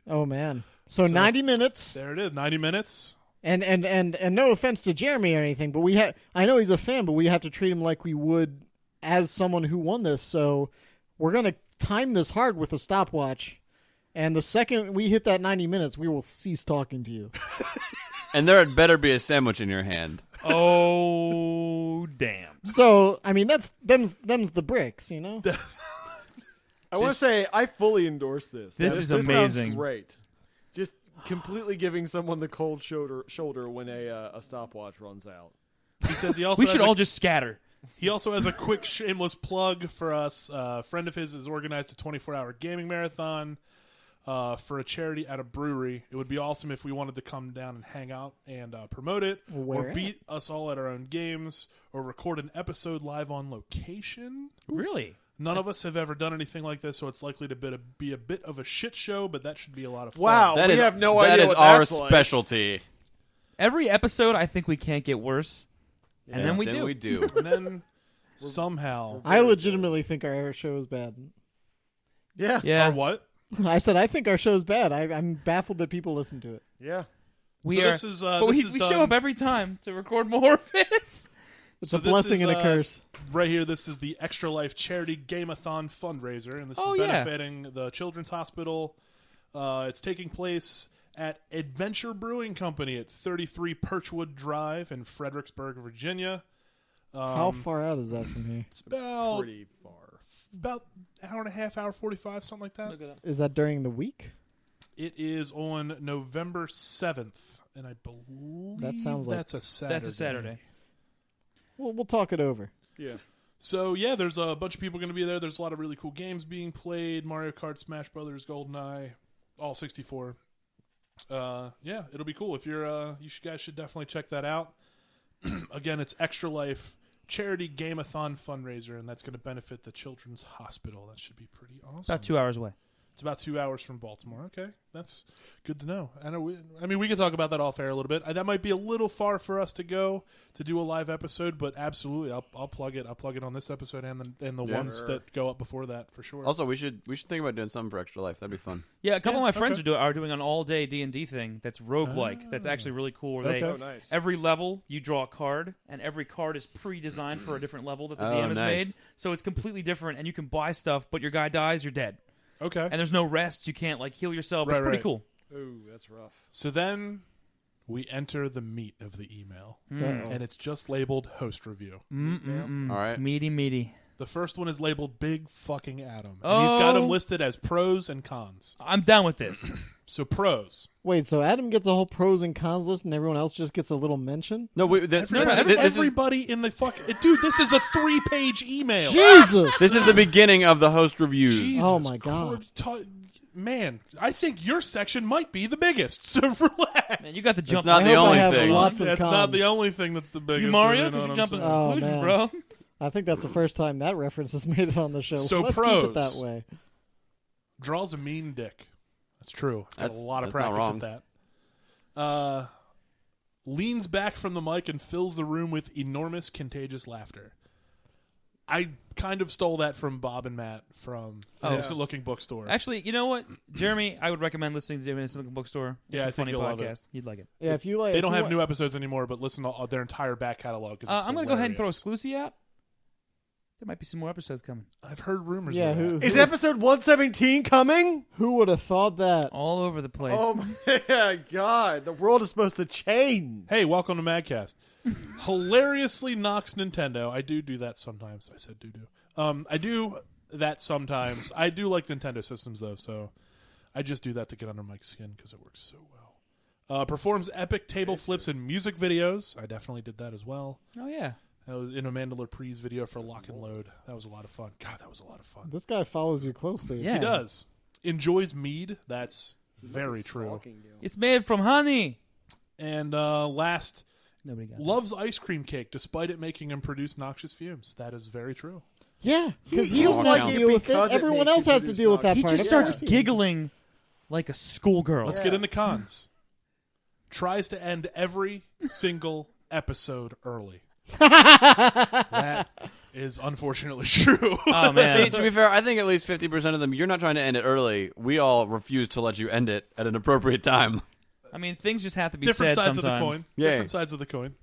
Oh man. So 90 minutes. There it is, 90 minutes. And no offense to Jeremy or anything, but I know he's a fan, but we have to treat him like we would as someone who won this. So we're going to time this hard with a stopwatch. And the second we hit that 90 minutes, we will cease talking to you. And there had better be a sandwich in your hand. Oh, damn. So, I mean, them's the bricks, you know? I want to say I fully endorse this. This is sounds amazing. great. Just completely giving someone the cold shoulder when a stopwatch runs out. He says he also We should all just scatter. He also has a quick shameless plug for us. A friend of his has organized a 24-hour gaming marathon for a charity at a brewery. It would be awesome if we wanted to come down and hang out and promote it, Where or beat us all at our own games, or record an episode live on location. Really? None of us have ever done anything like this, so it's likely to be a bit of a shit show, but that should be a lot of fun. Wow, That we is- have no that idea is what our that's like. specialty. Every episode, I think we can't get worse. And then we then do. we do. And then somehow... I legitimately think our show is bad. Yeah. Yeah. Or what? I said I think our show's bad. I'm baffled that people listen to it. Yeah. We So are. this is, but this we is show done- up every time to record more of it. It's So a this blessing is, and a curse. Right here, this is the Extra Life Charity Game-a-thon fundraiser, and this Oh, is yeah. benefiting the Children's Hospital. It's taking place at Adventure Brewing Company at 33 Perchwood Drive in Fredericksburg, Virginia. How far out is that from here? It's about Pretty far. hour and a half, hour 45, something like that. Look it up. Is that during the week? It is on November 7th, and I believe That sounds like- that's a Saturday. That's a Saturday. We'll talk it over. Yeah. So, yeah, there's a bunch of people going to be there. There's a lot of really cool games being played. Mario Kart, Smash Brothers, GoldenEye, all 64. Yeah, it'll be cool. If you're, guys should definitely check that out. Again, it's Extra Life Charity Game-a-thon fundraiser, and that's going to benefit the Children's Hospital. That should be pretty awesome. About 2 hours away. It's about 2 hours from Baltimore. Okay, that's good to know. I mean, we can talk about that off air a little bit. That might be a little far for us to go to do a live episode, but absolutely, I'll plug it. I'll plug it on this episode and the ones that go up before that for sure. Also, we should think about doing something for Extra Life. That'd be fun. Yeah, a couple Yeah, of my friends okay. are doing an all-day D&D thing that's roguelike. That's actually really cool. Where Okay. Oh, nice. Every level, you draw a card, and every card is pre-designed for a different level that the DM has nice. made. So it's completely different, and you can buy stuff, but your guy dies, you're dead. Okay, And there's no rests. You can't heal yourself. Right, It's pretty right. cool. Ooh, that's rough. so then we enter the meat of the email, Uh-oh. and it's just labeled host review. Mm-mm-mm. All right. Meaty. The first one is labeled Big Fucking Adam, and he's got them listed as pros and cons. I'm down with this. So pros. Wait, so Adam gets a whole pros and cons list, and everyone else just gets a little mention? No, Everybody in the dude. This is a 3-page email. Jesus! This is the beginning of the host reviews. Jesus Oh, my God. Man, I think your section might be the biggest. So relax. Man, you got the jump. not I the hope I only have thing. lots of That's cons. not the only thing that's the biggest. You Mario, you know because what you're I'm jumping saying? some Oh, conclusions, man. bro. I think that's the first time that reference has made it on the show. So Let's pros. keep it that way. Draws a mean dick. That's true. I've got That's- a lot of that's not practice wrong. at that. Leans back from the mic and fills the room with enormous, contagious laughter. I kind of stole that from Bob and Matt from the Innocent Looking Bookstore. Actually, you know what, Jeremy? I would recommend listening to Innocent Looking Bookstore. It's Yeah, I a think funny you'll love it. podcast. You'd like it. Yeah, if you like, They if don't you have like- new episodes anymore, but listen to their entire back catalog. Cause I'm going to go ahead and throw Exclusive out. There might be some more episodes coming. I've heard rumors Yeah, of that. who Is episode 117 coming? who would have thought that? All over the place. Oh my god, the world is supposed to change. Hey, welcome to MAGCast. Hilariously knocks Nintendo. I do that sometimes. I said do. I do that sometimes. I do like Nintendo systems, though, so I just do that to get under Mike's skin because it works so well. Performs epic table flips in music videos. I definitely did that as well. Oh, yeah. That was in Amanda Lepre's video for Lock and Load. That was a lot of fun. God, that was a lot of fun. This guy follows you closely. Yeah. He does. Enjoys mead. That's very true. It's made from honey. And last, Nobody got it. loves ice cream cake despite it making him produce noxious fumes. That is very true. Yeah, because he He doesn't walked like out. to deal with it. Because it Everyone makes else you has to produce deal with that He part. just Of starts it. giggling like a schoolgirl. Let's get into cons. Tries to end every single episode early. That is unfortunately true. Oh man. See, to be fair, I think at least 50% of them, you're not trying to end it early. We all refuse to let you end it at an appropriate time. I mean, things just have to be Different said sides sometimes. of the coin. Yeah. Different sides of the coin.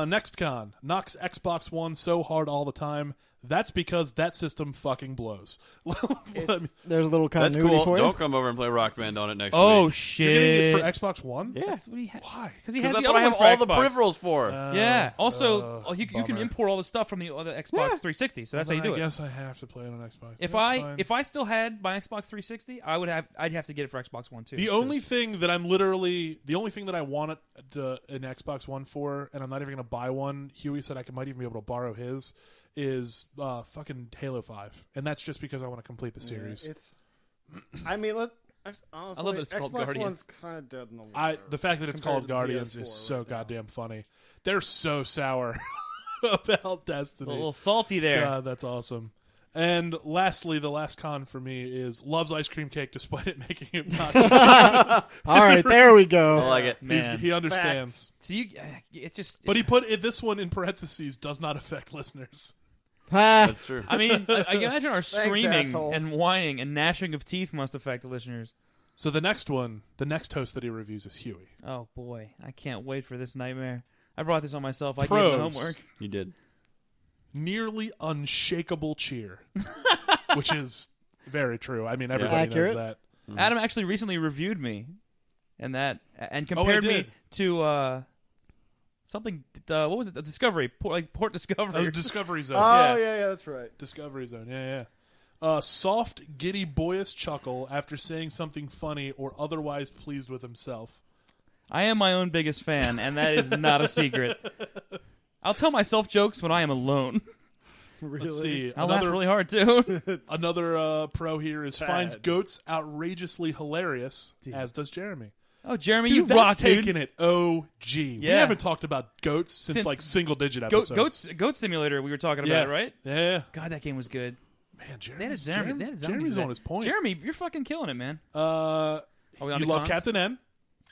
Next con. Knocks Xbox One so hard all the time. That's because that system fucking blows. There's a little That's continuity cool. for you. Don't come over and play Rock Band on it next Oh week. shit! You're getting it for Xbox One? Yeah. That's what he Why? Because he Because had that's the what I other have one all for the Xbox. peripherals for. Yeah. Also, you can bummer. import all the stuff from the other Xbox 360. So that's how you do I it. guess I have to play it on Xbox. If That's fine. if I still had my Xbox 360, I'd have to get it for Xbox One too. The only thing that I wanted an Xbox One for, and I'm not even going to buy one. Huey said I might even be able to borrow his. Is fucking Halo 5, and that's just because I want to complete the series. It's. I mean, honestly, I love that it's called Xbox Guardian. One's kind of dead in the water. The fact that it's compared called to the Guardians PS4 is so right now. goddamn funny. They're so sour about Destiny. a little salty there. God, that's awesome. And lastly, the last con for me is loves ice cream cake despite it making him obnoxious. All right, there we go. I like it. Man. He understands. So it just. But he put this one in parentheses, does not affect listeners. Ha. That's true. I mean, I imagine our screaming asshole. and whining and gnashing of teeth must affect the listeners. So the next host that he reviews is Huey. Oh boy, I can't wait for this nightmare. I brought this on myself. I gave Pros. the homework. You did. Nearly unshakable cheer, which is very true. I mean, everybody Accurate. knows that. Adam actually recently reviewed me, and compared me did? to something. What was it? The Discovery, Port Discovery. Oh, Discovery Zone. Oh yeah, that's right. Discovery Zone. Yeah. Soft, giddy, boyish chuckle after saying something funny or otherwise pleased with himself. I am my own biggest fan, and that is not a secret. I'll tell myself jokes when I am alone. Really? Let's see. I laugh really hard too. Another pro here is Sad. finds goats outrageously hilarious, as does Jeremy. Oh, Jeremy, Dude, you that's rock, dude. taking it OG. We Yeah. haven't talked about goats since like single-digit episodes. Goat Simulator. We were talking about, right? Yeah. God, that game was good. Man, They had Jeremy's zombies on his point. Jeremy, you're fucking killing it, man. You we on to love cons? Captain N.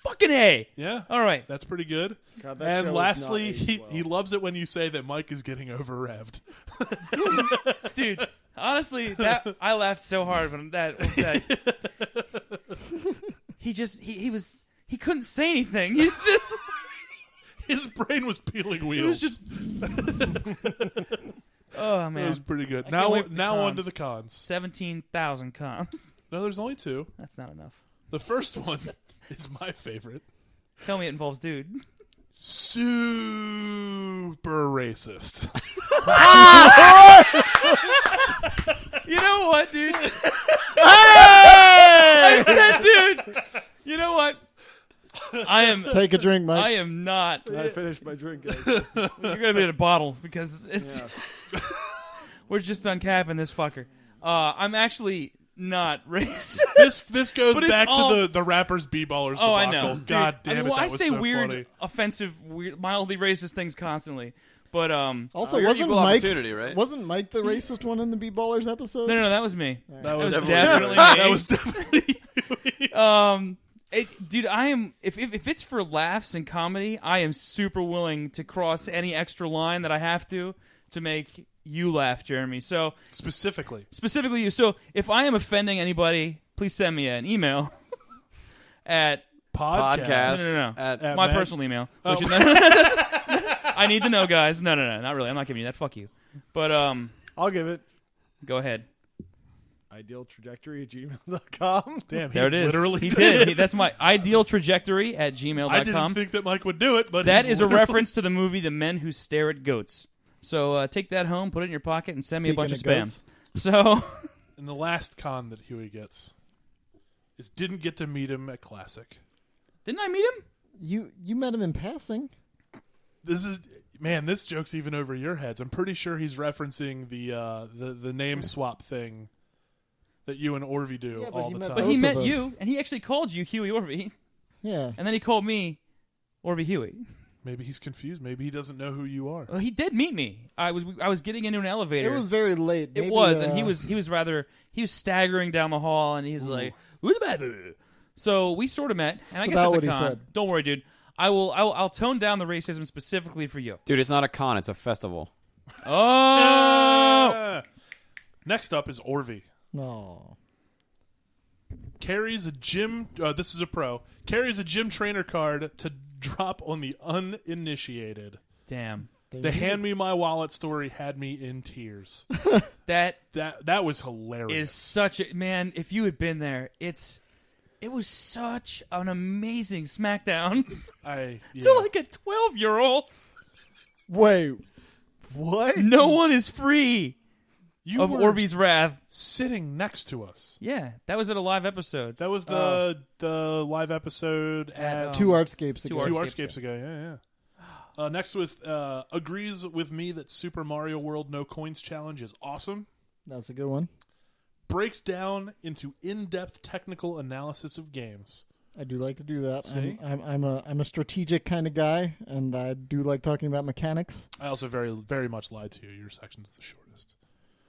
Fucking A. Yeah. All right. That's pretty good. God, that And show lastly, is not aged well. he loves it when you say that Mike is getting over-revved. Dude, honestly, I laughed so hard when that he couldn't say anything. He's just His brain was peeling wheels. it was just oh It man. was pretty good. I Now, can't wait for the now on cons. to the cons. 17,000 cons. No, there's only two. That's not enough. The first one is my favorite. Tell me it involves dude. Super racist. You know what, dude? I said, dude. You know what? Take a drink, Mike. I am not. I finished my drink. Guys. You're gonna be in a bottle because it's. We're just uncapping this fucker. I'm actually not racist. This goes But it's back all- to the rappers B-ballers Oh, I debacle. know. Dude, God damn it, well, that I was say so weird, funny. offensive, mildly racist things constantly. But also, you're wasn't equal Mike opportunity, right? Wasn't Mike the racist one in the B Ballers episode? no, that was me. That was Definitely me. That was definitely Dude, I am. If it's for laughs and comedy, I am super willing to cross any extra line that I have to make you laugh, Jeremy. So specifically. specifically you. So if I am offending anybody, please send me an email at Podcast. No. At At my Mag- personal email. Which is I need to know, guys. No, not really. I'm not giving you that. Fuck you. But I'll give it go ahead. idealtrajectory@gmail.com. Damn, There it is. literally He did. That's my ideal trajectory at I didn't gmail.com. think that Mike would do it, but That he is a literally- reference to the movie The Men Who Stare at Goats. So take that home, put it in your pocket, and send me a bunch of Speaking spam. of goats. So And the last con that Huey gets is didn't get to meet him at Classic. didn't I meet him? You met him in passing. This joke's even over your heads. I'm pretty sure he's referencing the name swap thing that you and Orvie do Yeah, but all he the met time. But Both he of met us. you, and he actually called you Huey Orvie, Yeah. and then he called me Orvie Huey. Maybe he's confused. Maybe he doesn't know who you are. Well, he did meet me. I was getting into an elevator. It was very late. It Maybe, was, and he was staggering down the hall, and he's like, "Who's the bad?" So we sort of met, and I guess about that's what a he con. said. Don't worry, dude. I'll tone down the racism specifically for you. Dude, it's not a con. It's a festival. Oh! Next up is Orvie. No. Carries a gym. This is a pro. Carries a gym trainer card to drop on the uninitiated. Damn. The hand me my wallet story had me in tears. That was hilarious. is such a man. If you had been there, it was such an amazing SmackDown to like a 12-year-old. Wait, what? No one is free You of were Orvie's wrath. sitting next to us. Yeah, that was at a live episode. That was the live episode at Two Artscapes Two ago. Two Artscapes Artscapes ago. Yeah. Next with agrees with me that Super Mario World No Coins Challenge is awesome. That's a good one. Breaks down into in-depth technical analysis of games. I do like to do that. See? I'm a strategic kind of guy, and I do like talking about mechanics. I also very, very much lied to you. Your section's the shortest.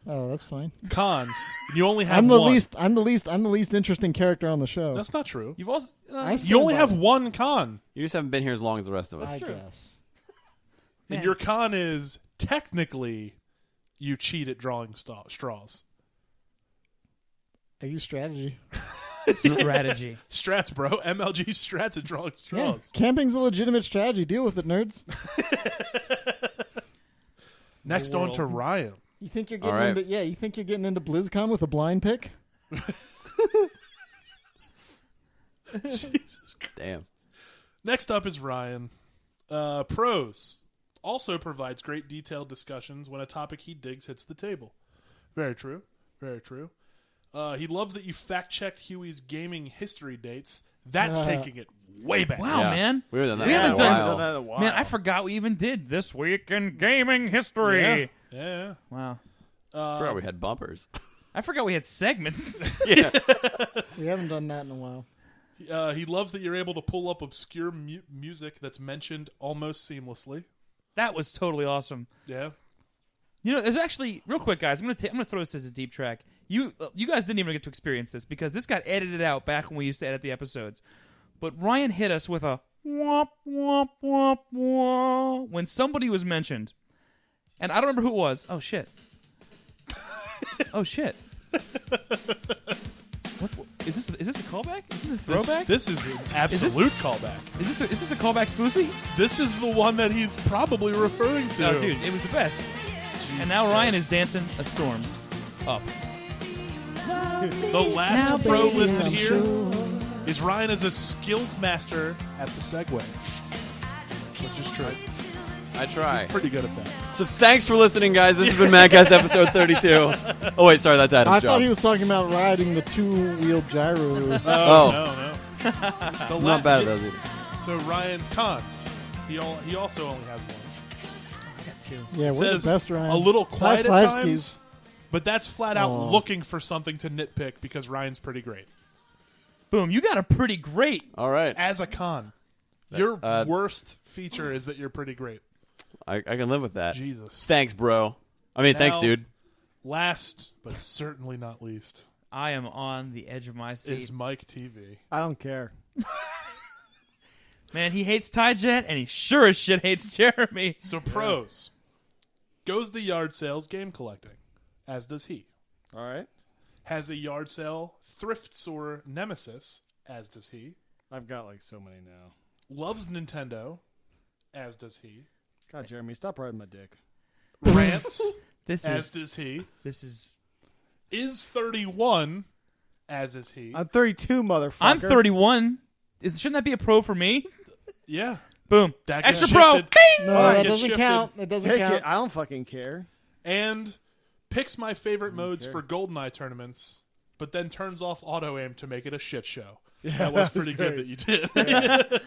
Oh, that's fine. Cons. You only have I'm the one. least. I'm the least interesting character on the show. That's not true. You've also I You stand only by have it. one con. You just haven't been here as long as the rest of us. I true. guess. And Man. your con is technically you cheat at drawing straws. I use strategy. strategy. Strats, bro. MLG strats at drawing Yeah, straws. camping's a legitimate strategy. Deal with it, nerds. Next on to Ryan. You think you're All getting right. into You think you're getting into BlizzCon with a blind pick? Jesus Christ. Damn. Next up is Ryan. Pros. Also provides great detailed discussions when a topic he digs hits the table. Very true. Very true. He loves that you fact-checked Huey's gaming history dates. That's taking it way back. Wow, Yeah. man. We haven't done that We in haven't a done- while. Done that in a while. Man, I forgot we even did This Week in Gaming History. Yeah. Wow. I forgot we had bumpers. I forgot we had segments. We haven't done that in a while. He loves that you're able to pull up obscure music that's mentioned almost seamlessly. That was totally awesome. Yeah. You know, there's actually real quick, guys. I'm gonna throw this as a deep track. You guys didn't even get to experience this because this got edited out back when we used to edit the episodes. But Ryan hit us with a womp womp womp womp when somebody was mentioned, and I don't remember who it was. Oh shit! Oh shit! Is this a callback? Is this a throwback? This is an absolute callback. Is this a callback exclusive? This is the one that he's probably referring to. Oh, dude, it was the best. And now Ryan is dancing a storm up. The last pro baby, listed I'm here sure. is Ryan as a skilled master at the Segway, which is true. I try. Pretty good at that. So thanks for listening, guys. This has been MAGCast episode 32. Oh, wait, sorry, that's Adam's I job. thought he was talking about riding the two-wheeled gyro. Oh. No. I'm not bad at those either. So Ryan's cons. He also only has one. I got two. Yeah, It we're says the best, Ryan. a little quiet at High five times, skis. but that's flat out Aw. looking for something to nitpick because Ryan's pretty great. Boom, you got a pretty great. All right. As a con, your uh, worst feature is that you're pretty great. I can live with that. Jesus. Thanks, bro. I mean, thanks, Now- dude. Last, but certainly not least, I am on the edge of my seat. is Mike TV. I don't care. Man, he hates TieJet, and he sure as shit hates Jeremy. So pros. Goes the yard sales game collecting, as does he. All right. Has a yard sale thrift store nemesis, as does he. I've got like so many now. Loves Nintendo, as does he. God, Jeremy, stop riding my dick. Rants, This as is does he. is 31, as is he. I'm 32, motherfucker. I'm 31. Shouldn't that be a pro for me? Yeah. Boom. That gets Extra pro. shifted. Bing! No, Fuck, that get doesn't shifted. count. It doesn't Take count. it. I don't fucking care. And picks my favorite modes care. for GoldenEye tournaments, but then turns off auto aim to make it a shit show. Yeah, That was that was pretty good great. that you did.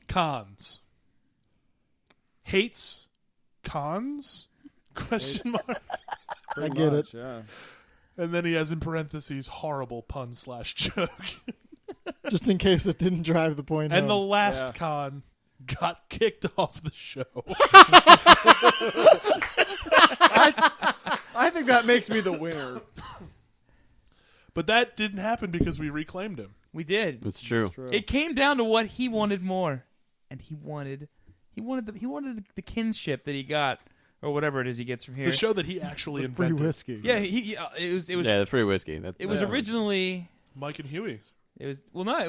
Cons. Hates cons? Question mark. I get it. Yeah. And then he has in parentheses horrible pun / joke. Just in case it didn't drive the point And the home. last Yeah. con got kicked off the show. I think that makes me the winner. But that didn't happen because we reclaimed him. We did. It's true. It came down to what he wanted more, and he wanted the kinship that he got or whatever it is he gets from here. The show that he actually Free invented. whiskey. Yeah, it was the free whiskey. it was originally Mike and Huey. it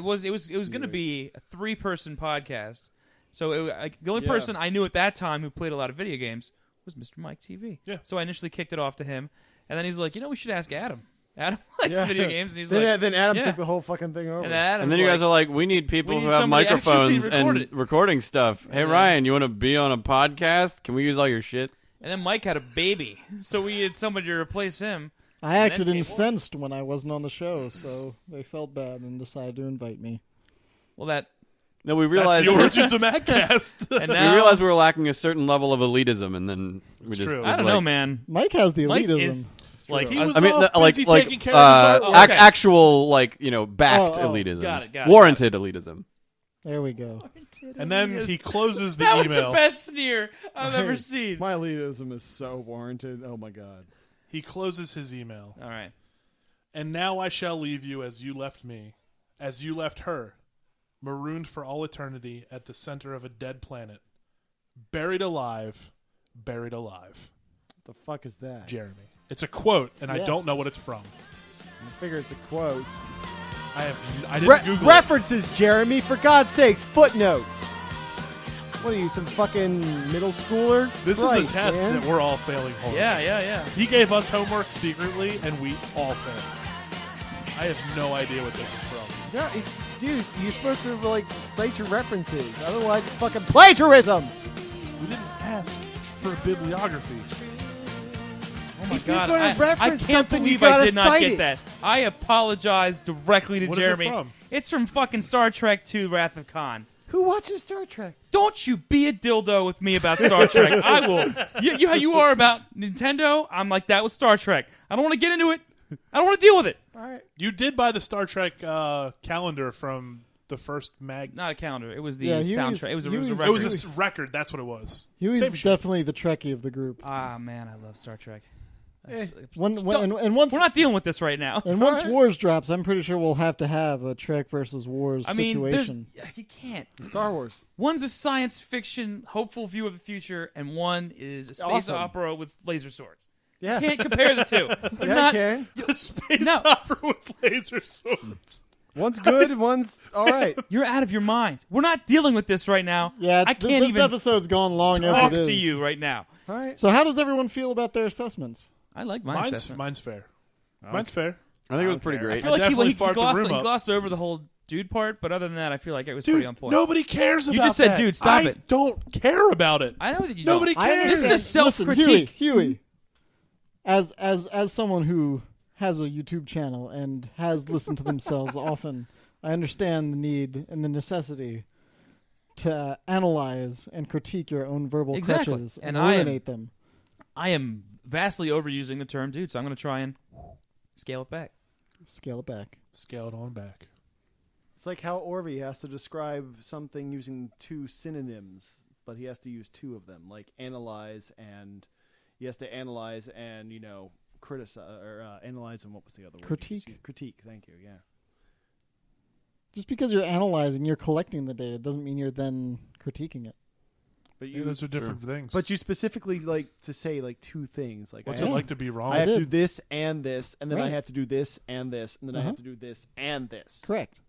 was it was going to be a 3-person podcast. So the only person I knew at that time who played a lot of video games was Mr. Mike TV. Yeah. So I initially kicked it off to him, and then he's like, we should ask Adam. Adam likes video games, and he's then, like, then Adam yeah. took the whole fucking thing over. And then you guys are like, we need people we need who have somebody to actually microphones record and it. recording stuff. Hey, Ryan, you want to be on a podcast? Can we use all your shit? And then Mike had a baby, so we needed somebody to replace him. I acted then incensed when I wasn't on the show, so they felt bad and decided to invite me. Well, that No, we That's realized the origins of MAGCast. and now we realized we were lacking a certain level of elitism, and then we It's just true. was I don't like, know, man. Mike has the Mike elitism. is like He was I mean, off busy like taking care of his artwork. okay. actual, backed Oh, elitism, got it, warranted elitism. There we go. And then he closes the that was email. the best sneer I've ever seen. My elitism is so warranted. Oh my god. He closes his email. All right. And now I shall leave you as you left me, as you left her, marooned for all eternity at the center of a dead planet, buried alive, buried alive. What the fuck is that? Jeremy. It's a quote, and I Yeah. don't know what it's from. I figure it's a quote. I didn't Google it. References, Jeremy, for God's sakes, footnotes. What are you, some fucking middle schooler? This Christ, is a test man. that we're all failing horribly. Yeah. He gave us homework secretly, and we all failed. I have no idea what this is from. Yeah, it's dude. You're supposed to cite your references. Otherwise, it's fucking plagiarism. We didn't ask for a bibliography. Oh my If you're god! gonna I reference can't something, you believe I gotta did not cite get it. that. I apologize directly to What is it Jeremy. from? It's from fucking Star Trek II: Wrath of Khan. Who watches Star Trek? Don't you be a dildo with me about Star Trek. I will. You are about Nintendo. I'm like that with Star Trek. I don't want to get into it. I don't want to deal with it. All right. You did buy the Star Trek calendar from the first mag. Not a calendar. It was the Yeah, he was- soundtrack. It was a he was- It record. was a record. That's what it was. Huey's Same shit. definitely the Trekkie of the group. Ah man, I love Star Trek. When, Don't- and once We're not dealing with this right now. and once Wars drops, I'm pretty sure we'll have to have a Trek versus Wars I mean, there's situation. you can't. Star Wars. One's a science fiction, hopeful view of the future, and one is a space Awesome. opera with laser swords. Yeah. Can't compare the two. They're Yeah, not. I can. The space No. opera with laser swords. One's good, one's all right. You're out of your mind. We're not dealing with this right now. Yeah, I can't this even episode's gone long talk as it is. to you right now. All right. So, how does everyone feel about their assessments? I like my Mine's assessment. mine's fair. Mine's fair. I think it was pretty I great. feel like definitely he fucked the glossed, room he up. glossed over the whole dude part, but other than that, I feel like it was pretty Dude, on point. nobody cares about You just said, that. dude, stop I it. don't care about it. I know that you Nobody don't. cares. This is Listen, self-critique. Huey, as someone who has a YouTube channel and has listened to themselves often, I understand the need and the necessity to analyze and critique your own verbal Exactly. crutches and And I am- eliminate them. I am vastly overusing the term dude, so I'm going to try and scale it back. Scale it back. Scale it on back. It's like how Orvie has to describe something using two synonyms, but he has to use two of them, like analyze and he has to analyze and criticize or analyze and what was the other word? Critique. Critique. Thank you. Yeah. Just because you're analyzing, you're collecting the data, doesn't mean you're then critiquing it. But Yeah, those are different things. But you specifically like to say like two things. Like what's I it have, like to be wrong? I have to do did. this and this, and then I Right. have to do this and this, and then I Uh-huh. have to do this and this. Correct.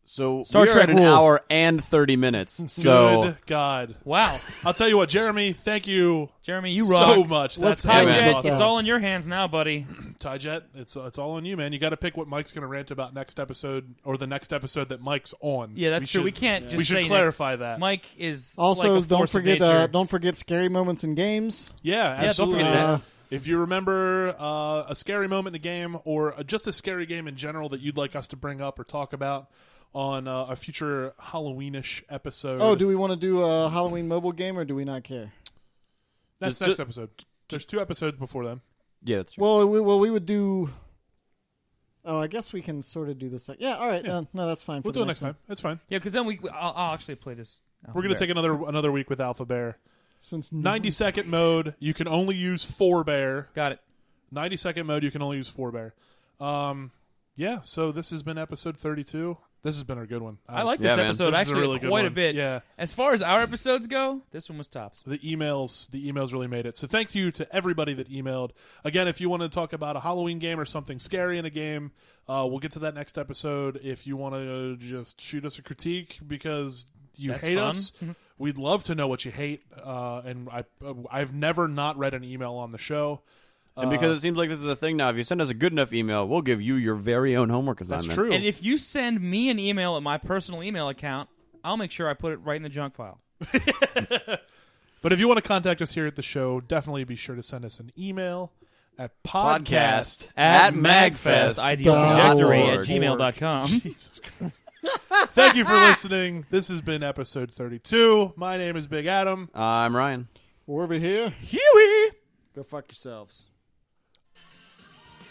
So Star we're Trek at an rules. hour and 30 minutes. So Good God. Wow. I'll tell you what, Jeremy, thank you Jeremy, you rock. so much. Let's That's have that's it. Jet, awesome. it's all in your hands now, buddy. Ty Jet, it's all on you, man. You got to pick what Mike's going to rant about next episode or the next episode that Mike's on. Yeah, that's true. We can't just we should say clarify that. Mike is Also, like a don't force of forget nature. don't forget scary moments in games. Yeah, don't absolutely. forget that. If you remember a scary moment in a game or just a scary game in general that you'd like us to bring up or talk about on a future Halloweenish episode. Oh, do we want to do a Halloween mobile game or do we not care? That's Just- next episode. There's 2 episodes before then. yeah, that's true. Well, we would do. Oh, I guess we can sort of do this. Yeah, all right. Yeah. No, that's fine. We'll for do the it next time. That's fine. Yeah, because then I'll actually play this. We're going to take another week with Alpha Bear. Since 90-second mode, you can only use 4 bear. Got it. 90-second mode, you can only use 4 bear. Yeah, so this has been episode 32. This has been a good one. I like Yeah, this man. episode This is a actually really good quite a one. bit. Yeah. As far as our episodes go, this one was tops. The emails really made it. So thanks you to everybody that emailed. Again, if you want to talk about a Halloween game or something scary in a game, we'll get to that next episode. If you want to just shoot us a critique because you That's hate fun. us, we'd love to know what you hate. And I've never not read an email on the show. And because it seems like this is a thing now, if you send us a good enough email, we'll give you your very own homework assignment. That's true. And if you send me an email at my personal email account, I'll make sure I put it right in the junk file. But if you want to contact us here at the show, definitely be sure to send us an email at Podcast At MAGFest. idealtrajectory@gmail.com. Jesus Christ. Thank you for listening. This has been episode 32. My name is Big Adam. I'm Ryan. Over here. Huey! Go fuck yourselves.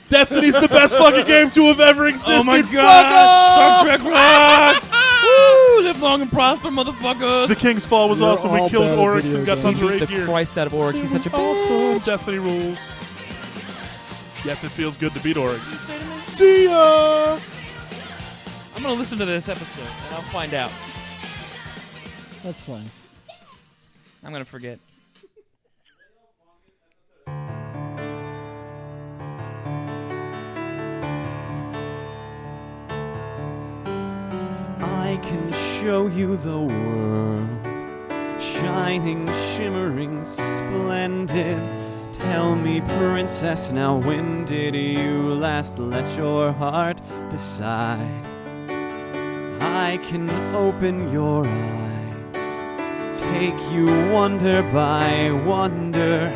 Destiny's the best fucking game to have ever existed. Oh my Fuck god! off! Star Trek rocks! Woo! Live long and prosper, motherfuckers! The King's Fall was You're awesome. We all killed bad at Oryx video and got games. tons of Beat raid the gear. Christ out of Oryx. He's such a Oh, bitch. Destiny rules. Yes, it feels good to beat Oryx. See ya! I'm gonna listen to this episode and I'll find out. That's fine. I'm gonna forget. I can show you the world, shining, shimmering, splendid. Tell me, princess, now when did you last let your heart decide? I can open your eyes, take you wonder by wonder,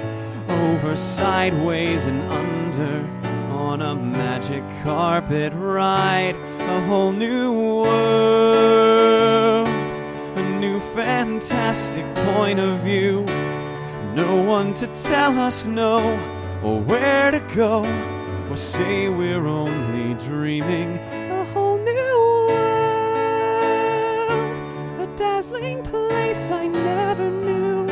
over, sideways, and under, on a magic carpet ride, a whole new world, a new fantastic point of view. No one to tell us no, or where to go, or say we're only dreaming. A whole new world, a dazzling place I never knew.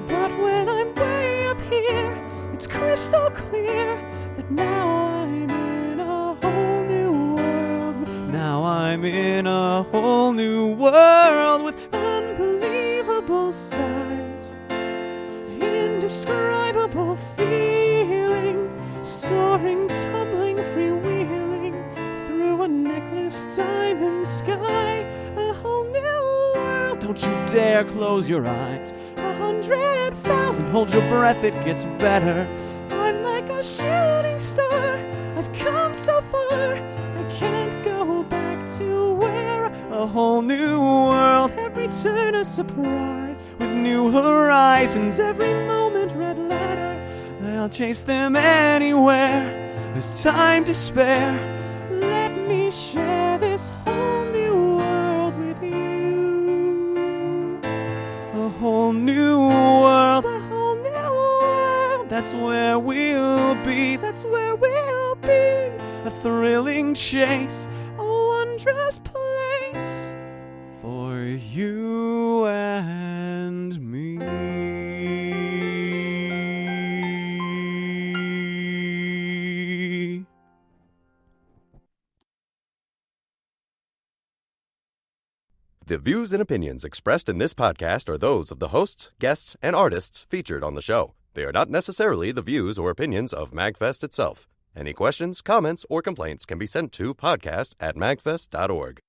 But when I'm way up here, it's crystal clear that now I'm in a whole new world. Now I'm in a whole new world with unbelievable sights, indescribable feeling, soaring, tumbling, freewheeling through a necklace diamond sky. A whole new world. Don't you dare close your eyes. 100,000, hold your breath, it gets better. I'm like a shooting star. I've come so far. I can't go back to where. A whole new world. Every turn a surprise, with new horizons. Every moment red letter. I'll chase them anywhere. There's time to spare. Let me share this whole new world with you. A whole new world. A whole new world. That's where we'll be. That's where we'll be. A thrilling chase. A wondrous place for you and me. The views and opinions expressed in this podcast are those of the hosts, guests, and artists featured on the show. They are not necessarily the views or opinions of MAGFest itself. Any questions, comments, or complaints can be sent to podcast@magfest.org.